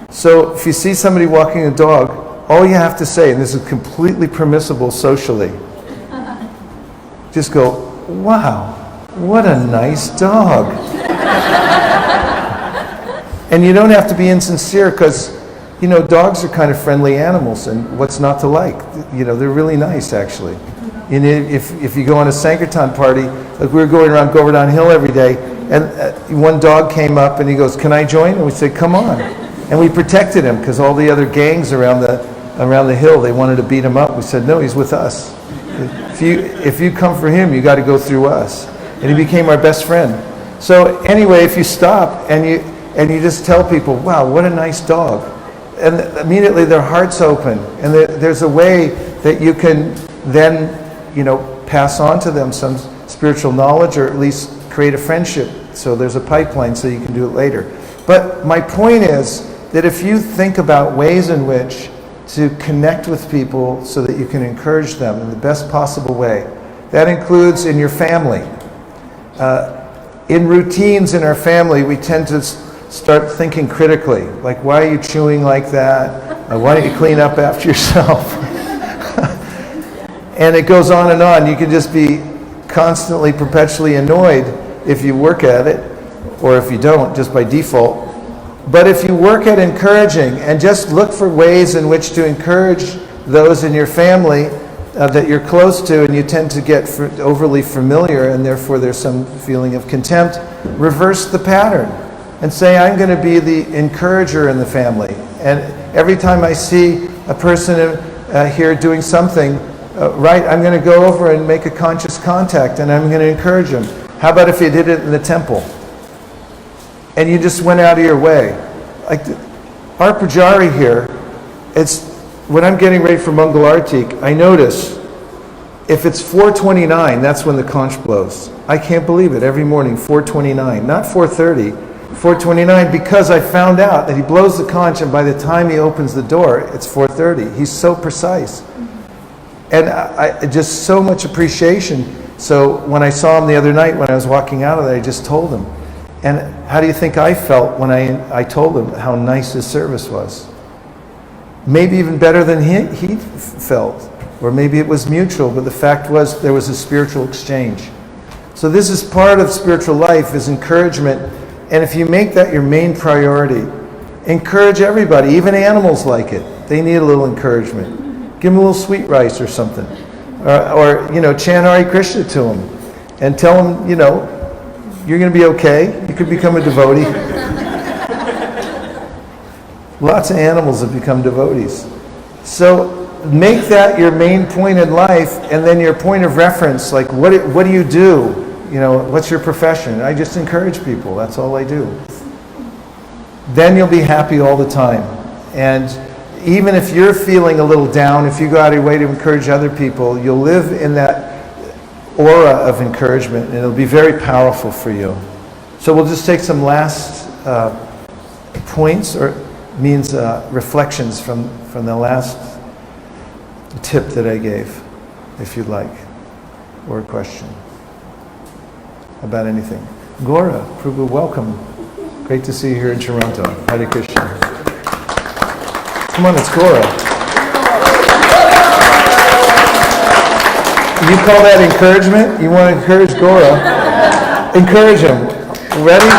So if you see somebody walking a dog, all you have to say, and this is completely permissible socially, just go, wow, what a nice dog. And you don't have to be insincere because, you know, dogs are kind of friendly animals, and what's not to like? You know, they're really nice, actually. And if you go on a Sankirtan party, like we were going around Govardhan Hill every day, and one dog came up and he goes, can I join? And we said, come on. And we protected him because all the other gangs around the hill, they wanted to beat him up. We said, no, he's with us. If you come for him, you got to go through us. And he became our best friend. So anyway, if you stop and you just tell people, wow, what a nice dog. And immediately their heart's open. And there's a way that you can then, you know, pass on to them some spiritual knowledge or at least create a friendship. So there's a pipeline so you can do it later. But my point is that if you think about ways in which to connect with people so that you can encourage them in the best possible way, that includes in your family. In routines in our family, we tend to start thinking critically. Like, why are you chewing like that? Why don't you clean up after yourself? And it goes on and on. You can just be constantly, perpetually annoyed if you work at it, or if you don't, just by default. But if you work at encouraging and just look for ways in which to encourage those in your family that you're close to and you tend to get overly familiar and therefore there's some feeling of contempt, reverse the pattern and say, I'm going to be the encourager in the family. And every time I see a person here doing something right, I'm going to go over and make a conscious contact and I'm going to encourage him. How about if you did it in the temple? And you just went out of your way. Like our Pujari here, when I'm getting ready for Mangal Artik, I notice if it's 4:29, that's when the conch blows. I can't believe it. Every morning, 4:29, not 4:30, 4:29, because I found out that he blows the conch and by the time he opens the door, it's 4:30. He's so precise. And I just so much appreciation. So when I saw him the other night when I was walking out of there, I just told him. And how do you think I felt when I told him how nice his service was? Maybe even better than he felt. Or maybe it was mutual, but the fact was there was a spiritual exchange. So this is part of spiritual life, is encouragement. And if you make that your main priority, encourage everybody, even animals like it. They need a little encouragement. Give them a little sweet rice or something. Or chant Hare Krishna to them. And tell them, you're going to be okay. You could become a devotee. Lots of animals have become devotees. So make that your main point in life, and then your point of reference. Like, what do you do? What's your profession? I just encourage people. That's all I do. Then you'll be happy all the time. And even if you're feeling a little down, if you go out of your way to encourage other people, you'll live in that aura of encouragement, and it'll be very powerful for you. So we'll just take some last points, or means reflections from the last tip that I gave, if you'd like, or a question about anything. Gora, Prabhu, welcome. Great to see you here in Toronto. Hare Krishna. Come on, it's Gora. You call that encouragement? You want to encourage Gora? Encourage him. Ready?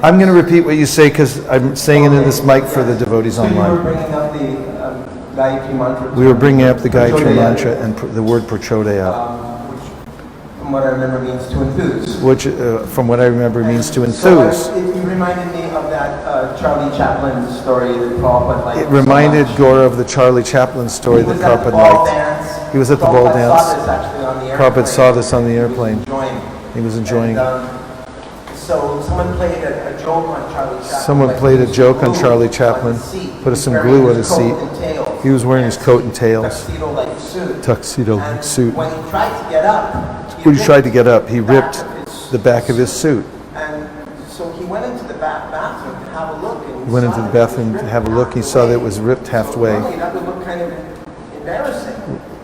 I'm going to repeat what you say because I'm saying it in this mic for the devotees online. You were bringing up the Gayatri mantra. We were bringing up the Gayatri mantra and the word Prachodaya. what I remember means to enthuse. which, from what I remember, means to So enthuse. it reminded me of that Charlie Chaplin story that Prabhupada liked. It reminded so much. Gora of the Charlie Chaplin story He that was at the Prabhupada ball liked. dance. He was at the ball Prabhupada dance. saw this actually on the Prabhupada airplane. saw this on the airplane. He was enjoying. He was enjoying. So someone played a joke on Charlie Chaplin. Someone like played a put joke on glue Charlie on Chaplin, his seat. put He some was glue wearing on his seat. coat and tails. He was wearing his coat and tails, Tuxedo-like suit. tuxedo-like And suit. when he tried to get up, When he tried to get up, he back ripped of his the back of his suit. And so he went into the bathroom to have a look. And He went into the bathroom to have a look. He saw that it was ripped halfway. Normally that would look kind of embarrassing.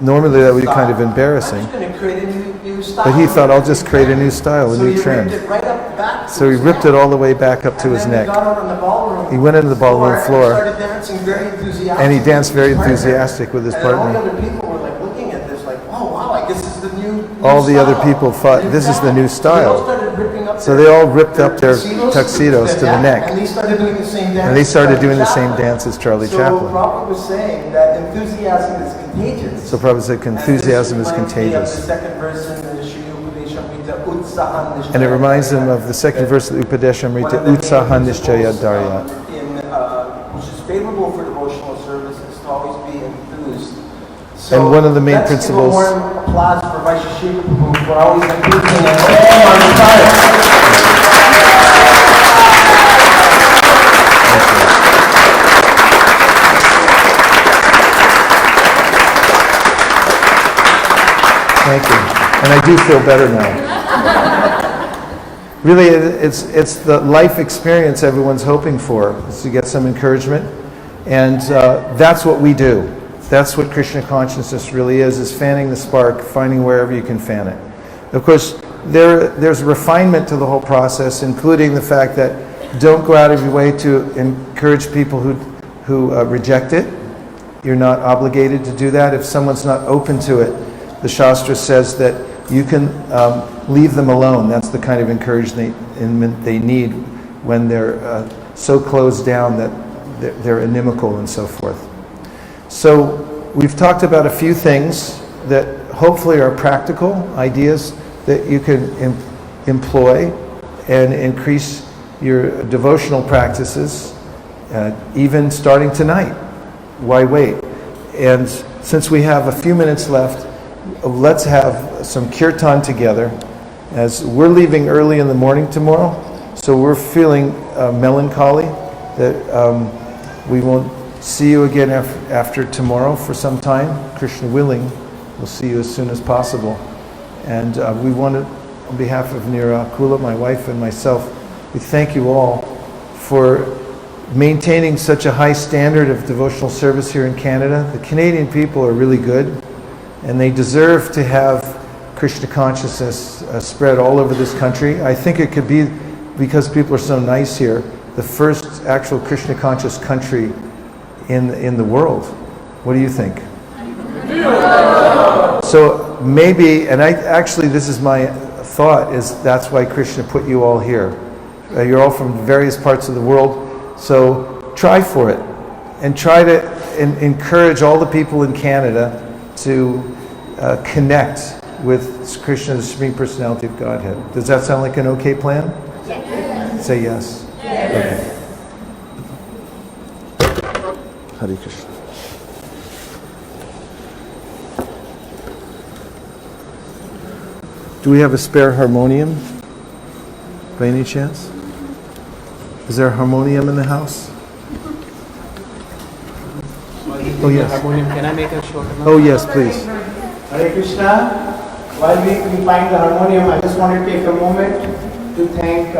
Normally that would be kind of embarrassing. I'm just going to create a new style. But he thought, I'll just create a new style, a So new he trend. ripped it right up the back to So he his ripped neck. it all the way back up to his And then neck. He got out on the ballroom He went into the ballroom floor, and started dancing very enthusiastic. and he danced very with his partner. enthusiastic with his And all the partner. other people were like looking at this like, oh wow, I guess this is the new All the other style. people thought, this is the new So they all style. started ripping up So their- they all ripped up their tuxedos to the And neck. they started doing the same dance. And they as started Charlie doing the same Chaplin. dance as Charlie So Chaplin. Prabhupada was saying that enthusiasm is contagious. So Prabhupada said enthusiasm is contagious. And it reminds him of the second verse of the Upadeshamrita, Utsaha Nishchaya Daryat. Which is favorable for devotional service is to always be enthused. And one of the main let's principles- give a warm applause for Vaisesika for always enthusing and all our desires. Thank you. And I do feel better now. Really, it's the life experience everyone's hoping for, is to get some encouragement. And that's what we do. That's what Krishna consciousness really is fanning the spark, finding wherever you can fan it. Of course, there's refinement to the whole process, including the fact that don't go out of your way to encourage people who reject it. You're not obligated to do that. If someone's not open to it, the Shastra says that you can leave them alone. That's the kind of encouragement they need when they're so closed down that they're inimical and so forth. So we've talked about a few things that hopefully are practical ideas that you can employ and increase your devotional practices, even starting tonight. Why wait? And since we have a few minutes left, let's have some kirtan together, as we're leaving early in the morning tomorrow, so we're feeling melancholy that we won't see you again after tomorrow for some time. Krishna willing, we'll see you as soon as possible. And we want to, on behalf of Nirakula, my wife and myself, we thank you all for maintaining such a high standard of devotional service here in Canada. The Canadian people are really good, and they deserve to have Krishna consciousness spread all over this country. I think it could be, because people are so nice here, the first actual Krishna conscious country in the world. What do you think? So maybe, and this is my thought, is that's why Krishna put you all here. You're all from various parts of the world, so try for it. And try to encourage all the people in Canada to connect with Krishna, the Supreme Personality of Godhead. Does that sound like an okay plan? Yes. Say yes. Yes. Okay. Hare Krishna. Do we have a spare harmonium by any chance? Is there a harmonium in the house? Oh yes. Harmonium. Can I make a short announcement? Oh yes, please. Hare Krishna. While we find the harmonium, I just want to take a moment to thank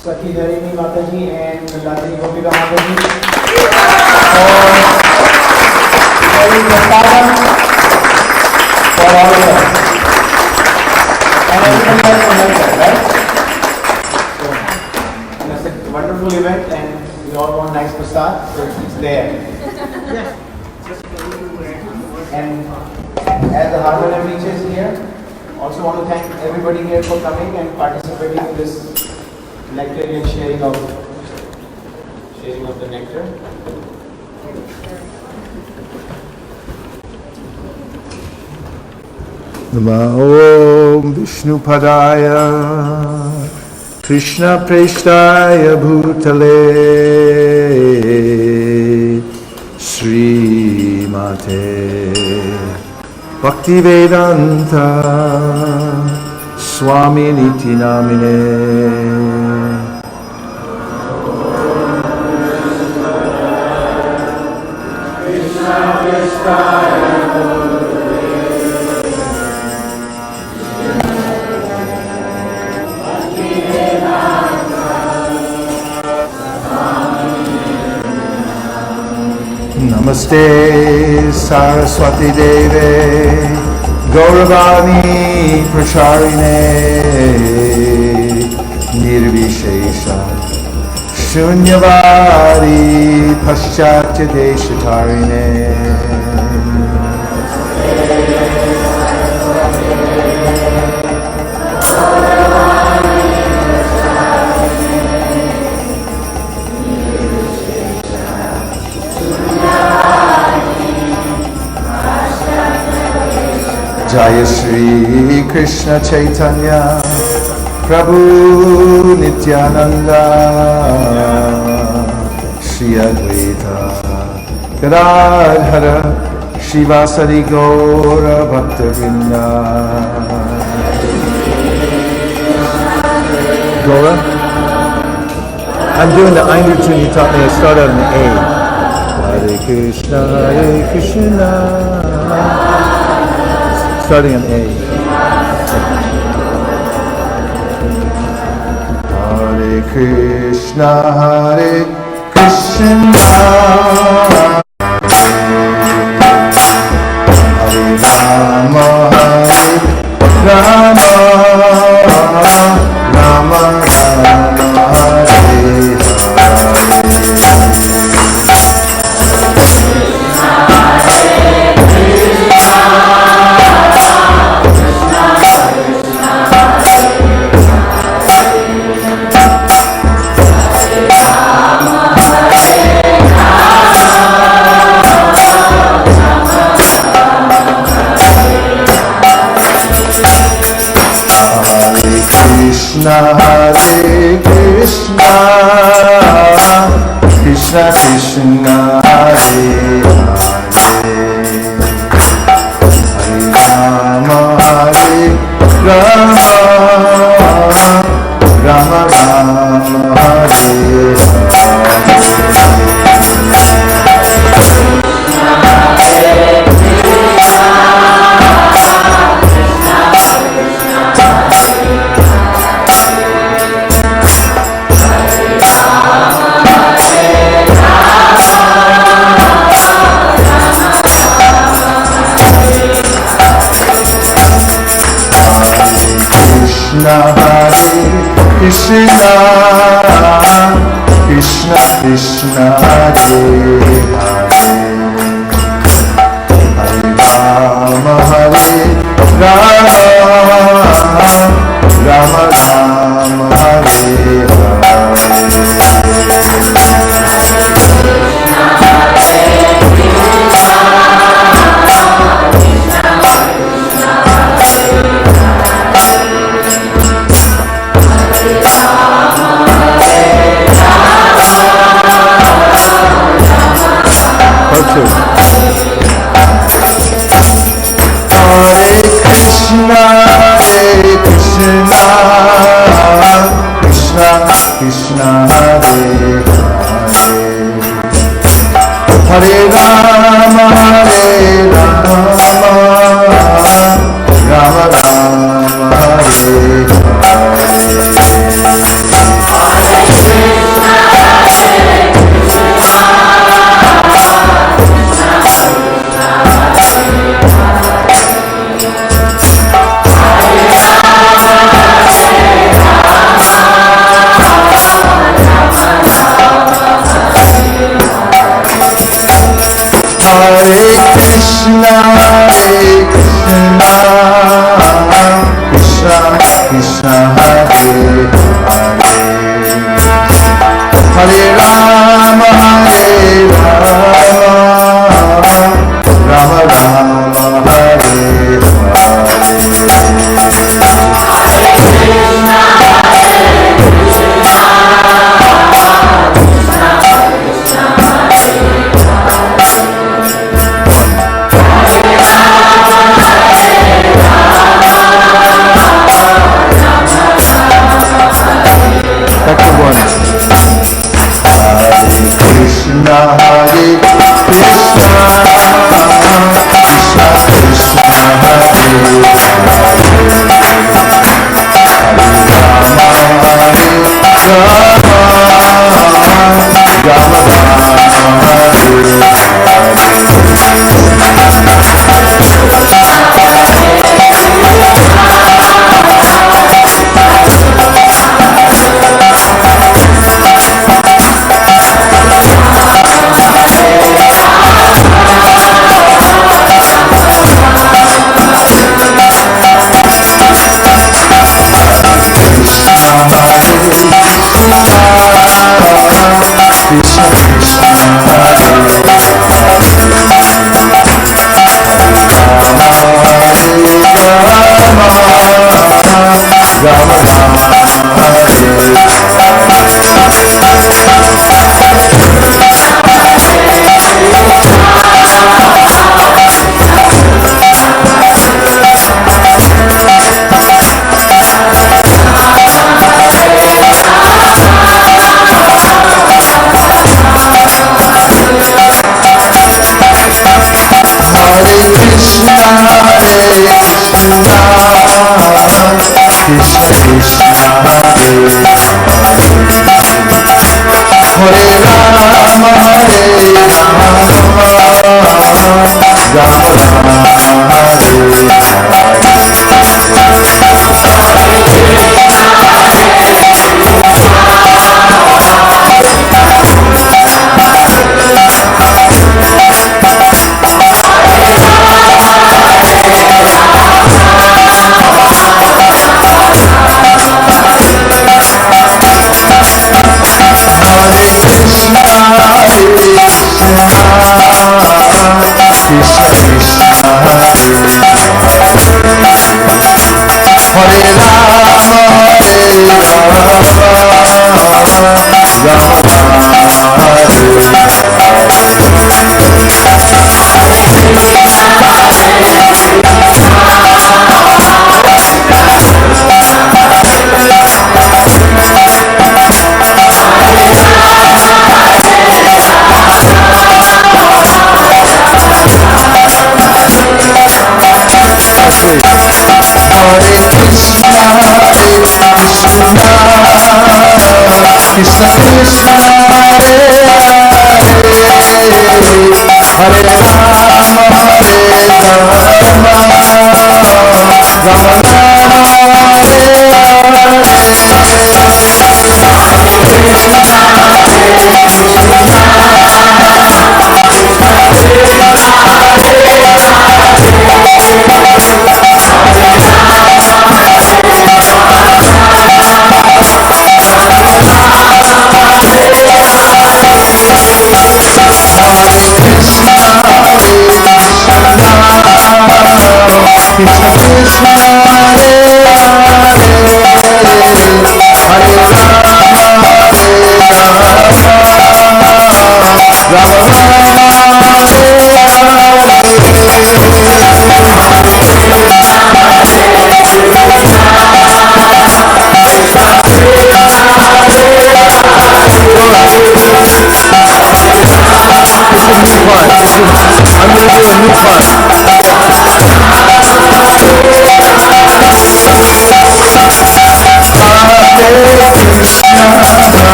Sakhi Dharini Mataji and Ladini Gopika Mataji for sharing the sadhana for all of us. And everybody has connected, right? So, it's a wonderful event, and we all want nice prasad, so it's there. And as the harmonium reaches here, also want to thank everybody here for coming and participating in this nectarian sharing of the nectar. Namo Om Vishnupadaya Krishna Preshtaya Bhutale Sri Mate Bhaktivedanta Swami Niti Namine. Namaste Saraswati Deve Gauravani Pracharine Nirvishesha Shunyavadi Paschatya Deshatarine. Jaya Shri Krishna Chaitanya Prabhu Nityananda Shri Advaita Gadadhara Shivasari Gaura Bhaktavrinda. Gaura? I'm doing the Einur tune you taught me. I start out in A. Hare Krishna, Hare Krishna. Starting on A. Hare Krishna, Hare Krishna, Hare Rama, Hare Rama, Rama Rama, Hare Krishna, Hare Krishna, Krishna Krishna, Hare Hare, Hare Rama, Hare Rama, Rama Rama, Hare Krishna, Hare Krishna, Krishna Krishna, Hare Hare, Hare Rama, Hare Rama, Rama Rama, Hare Hare Krishna, Hare Krishna, Krishna Krishna, Hare Hare, Hare Rama, Hare Rama, Rama Rama, Hare Krishna, Hare Krishna, Krishna Krishna, Hare Hare, Hare Rama, Hare Rama, Rama Rama, Hare Hare.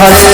Krishna,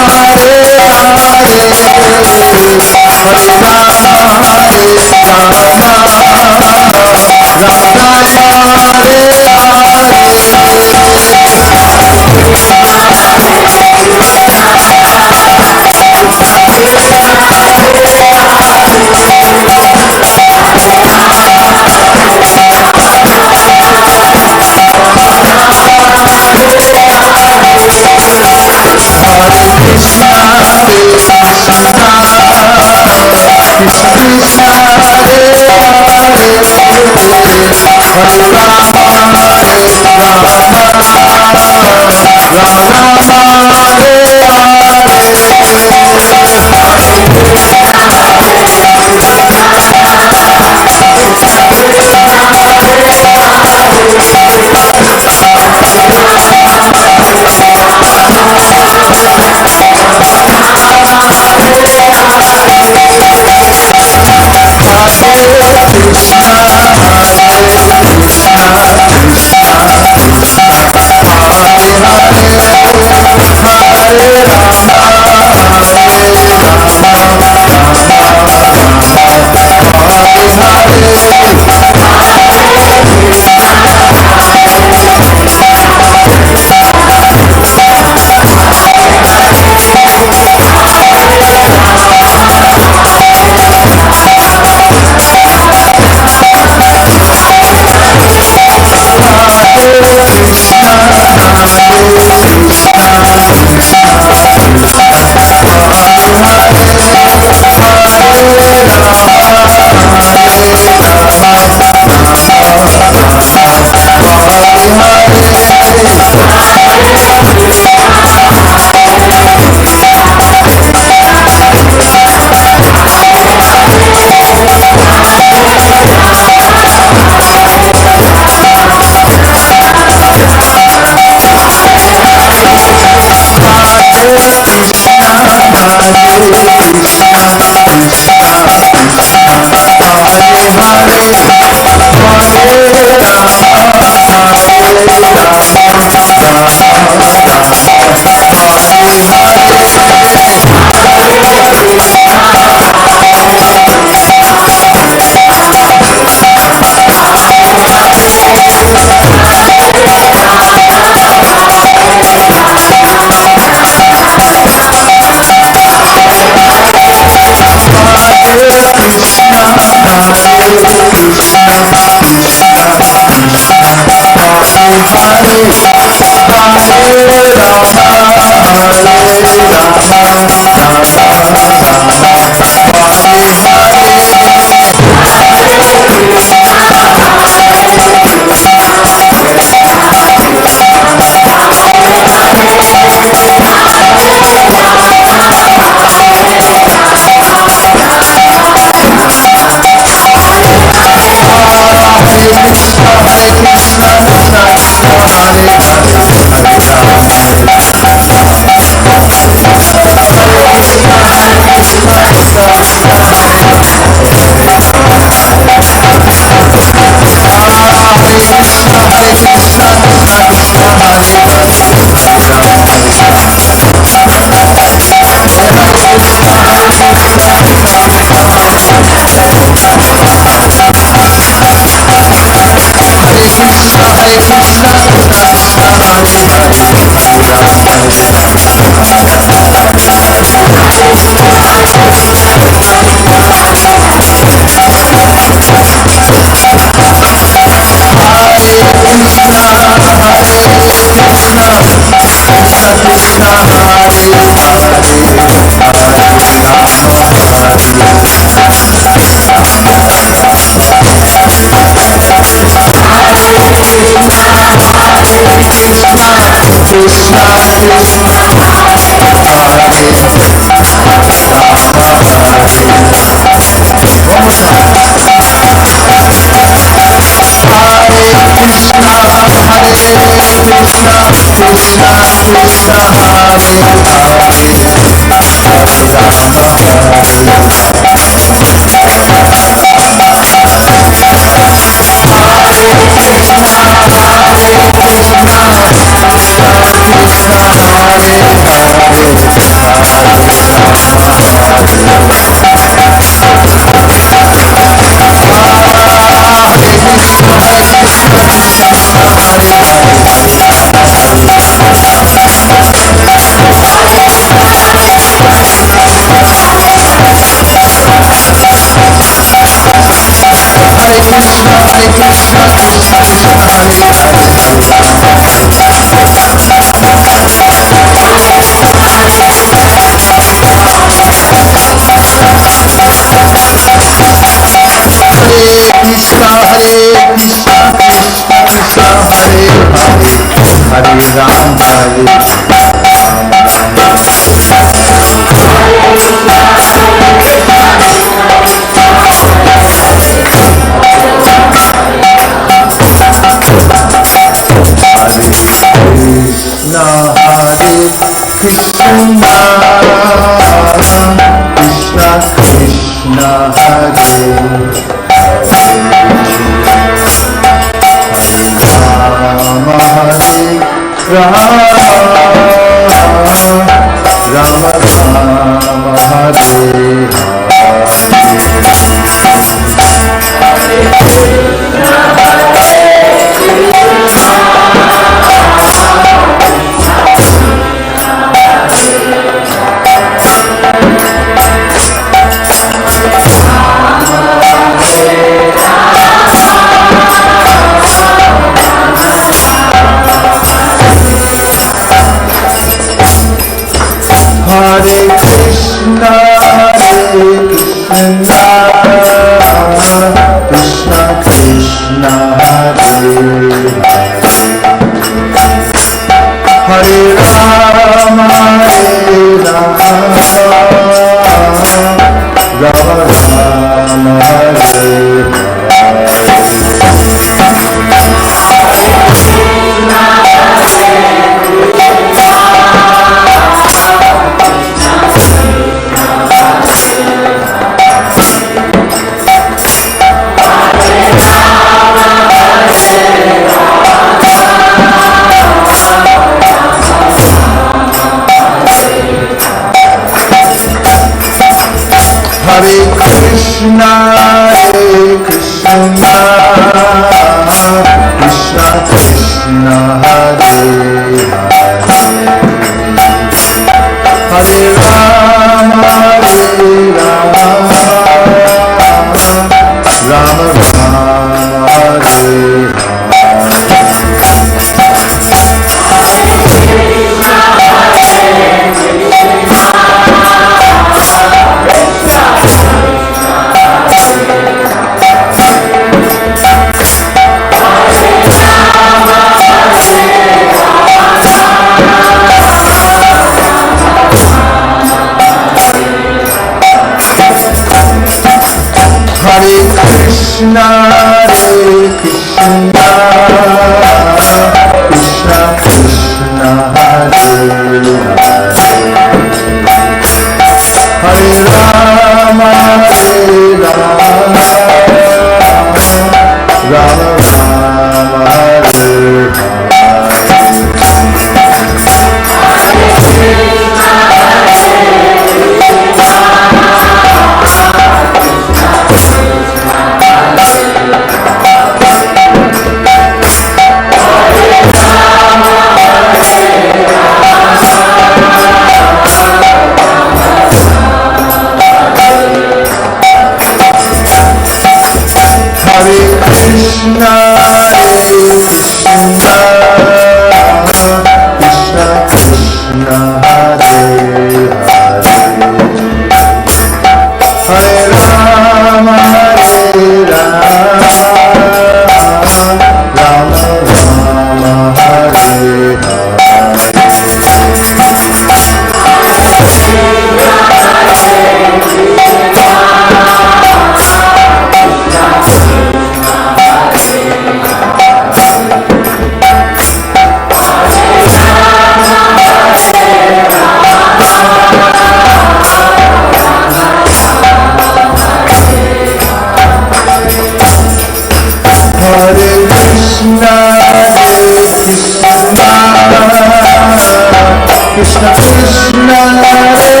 Krishna Krishna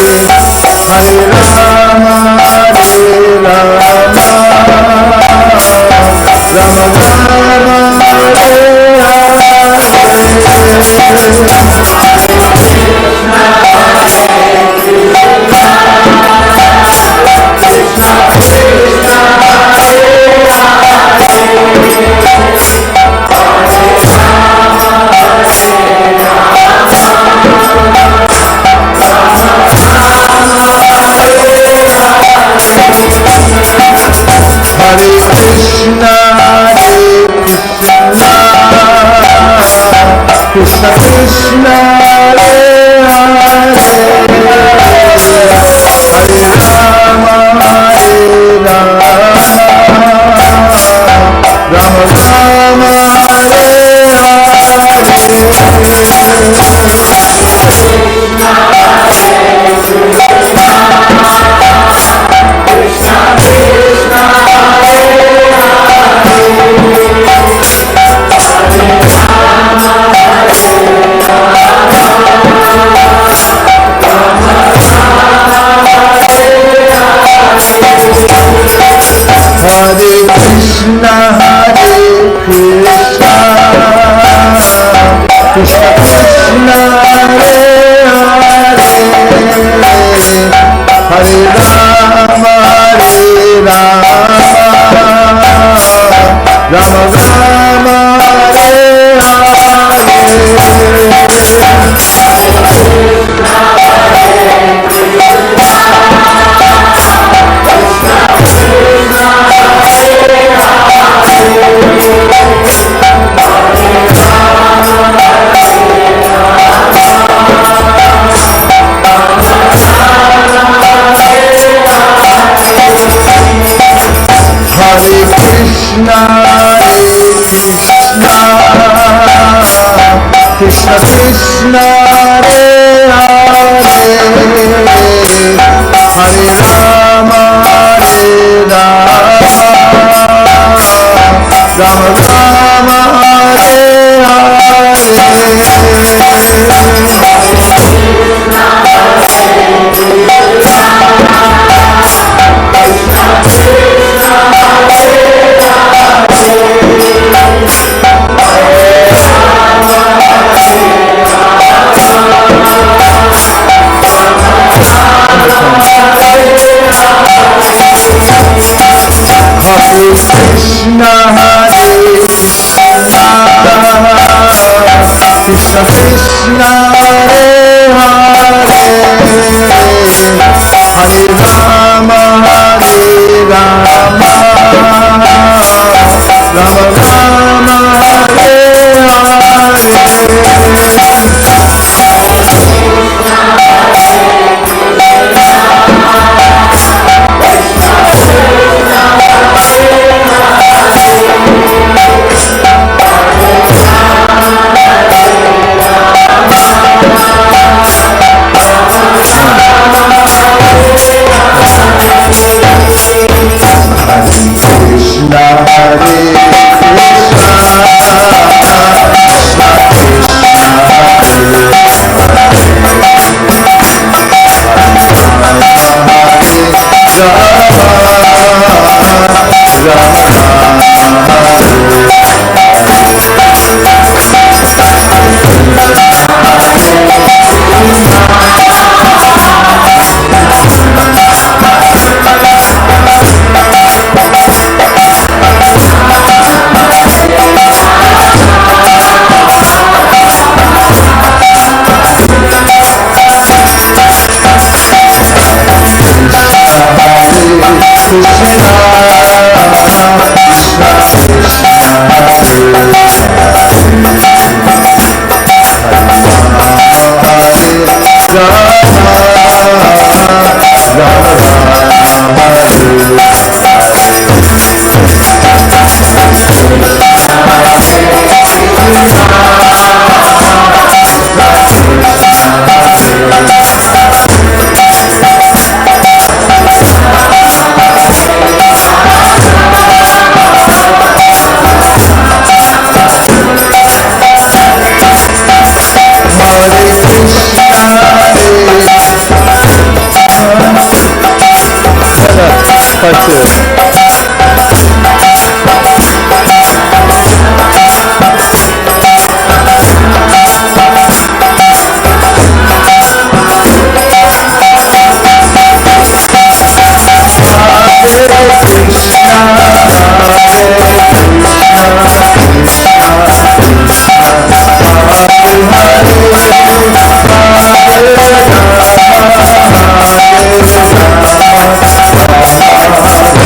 Hare Hare Rama Hare Rama Rama Rama Hare Krishna Krishna Hare Hare Hare Rama Hare Rama Rama Rama Hare Hare Krishna, Hare Krishna, Krishna Krishna, Hare Hare, Hare Rama, Hare Rama, Rama Rama, Hare Hare Krishna, Hare Krishna, Krishna Krishna, Hare Hare, Hare Rama, Hare Rama, Rama Rama, Hare Hare. part two. Hare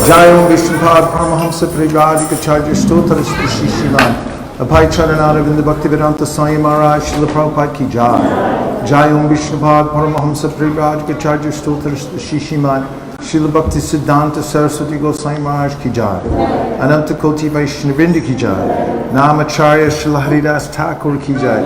Jayam Vishnupad Paramahamsa Prabhupāda Stotra Shishiman Abhay Charanaravinda Bhaktivedanta Swami Maharaj Srila Prabhupada Ki Jai Jayam Vishnupad Paramahamsa Prabhupāda Stotra Shishiman Srila Bhakti Siddhanta Saraswati Goswami Maharaj Ki Jai Ananta Koti Vaishnavinda Ki Jai Namacharya Srila Haridas Thakur Ki Jai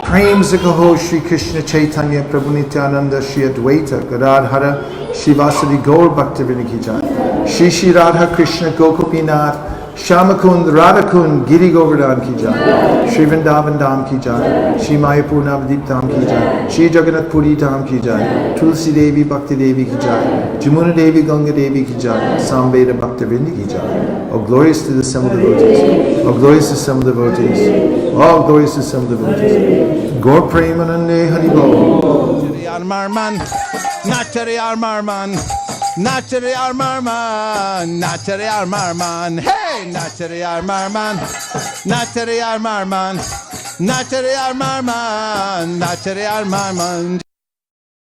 Prem Zikaho Shri Krishna Chaitanya Prabhu Nityananda Shri Advaita Gadadhara Shivasadi Gaur Bhaktivedanta Ki Jai Shri Shri Radha Krishna Gokupinath Shamakund, Radhakund, Giri Govardhan ki jai. Shri Vrindavan Dham ki jai. Shri Mayapur Navadip Dham ki jai. Shri Jagannath Puri Dham ki jai. Tulsi Devi Bhakti Devi ki jai. Jamuna Devi Ganga Devi ki jai. Samveda Bhakta Vrinda ki jai. Oh, glorious to the assembled devotees. Oh, glorious to the assembled devotees. Oh, glorious to the assembled devotees. Gaur Premanande Haribo. Marman, Nachari Marman, Nachari Marman, Nachari Marman, hey, Nachari Marman, Nachari Marman, Nachari Marman, Nachari Marman.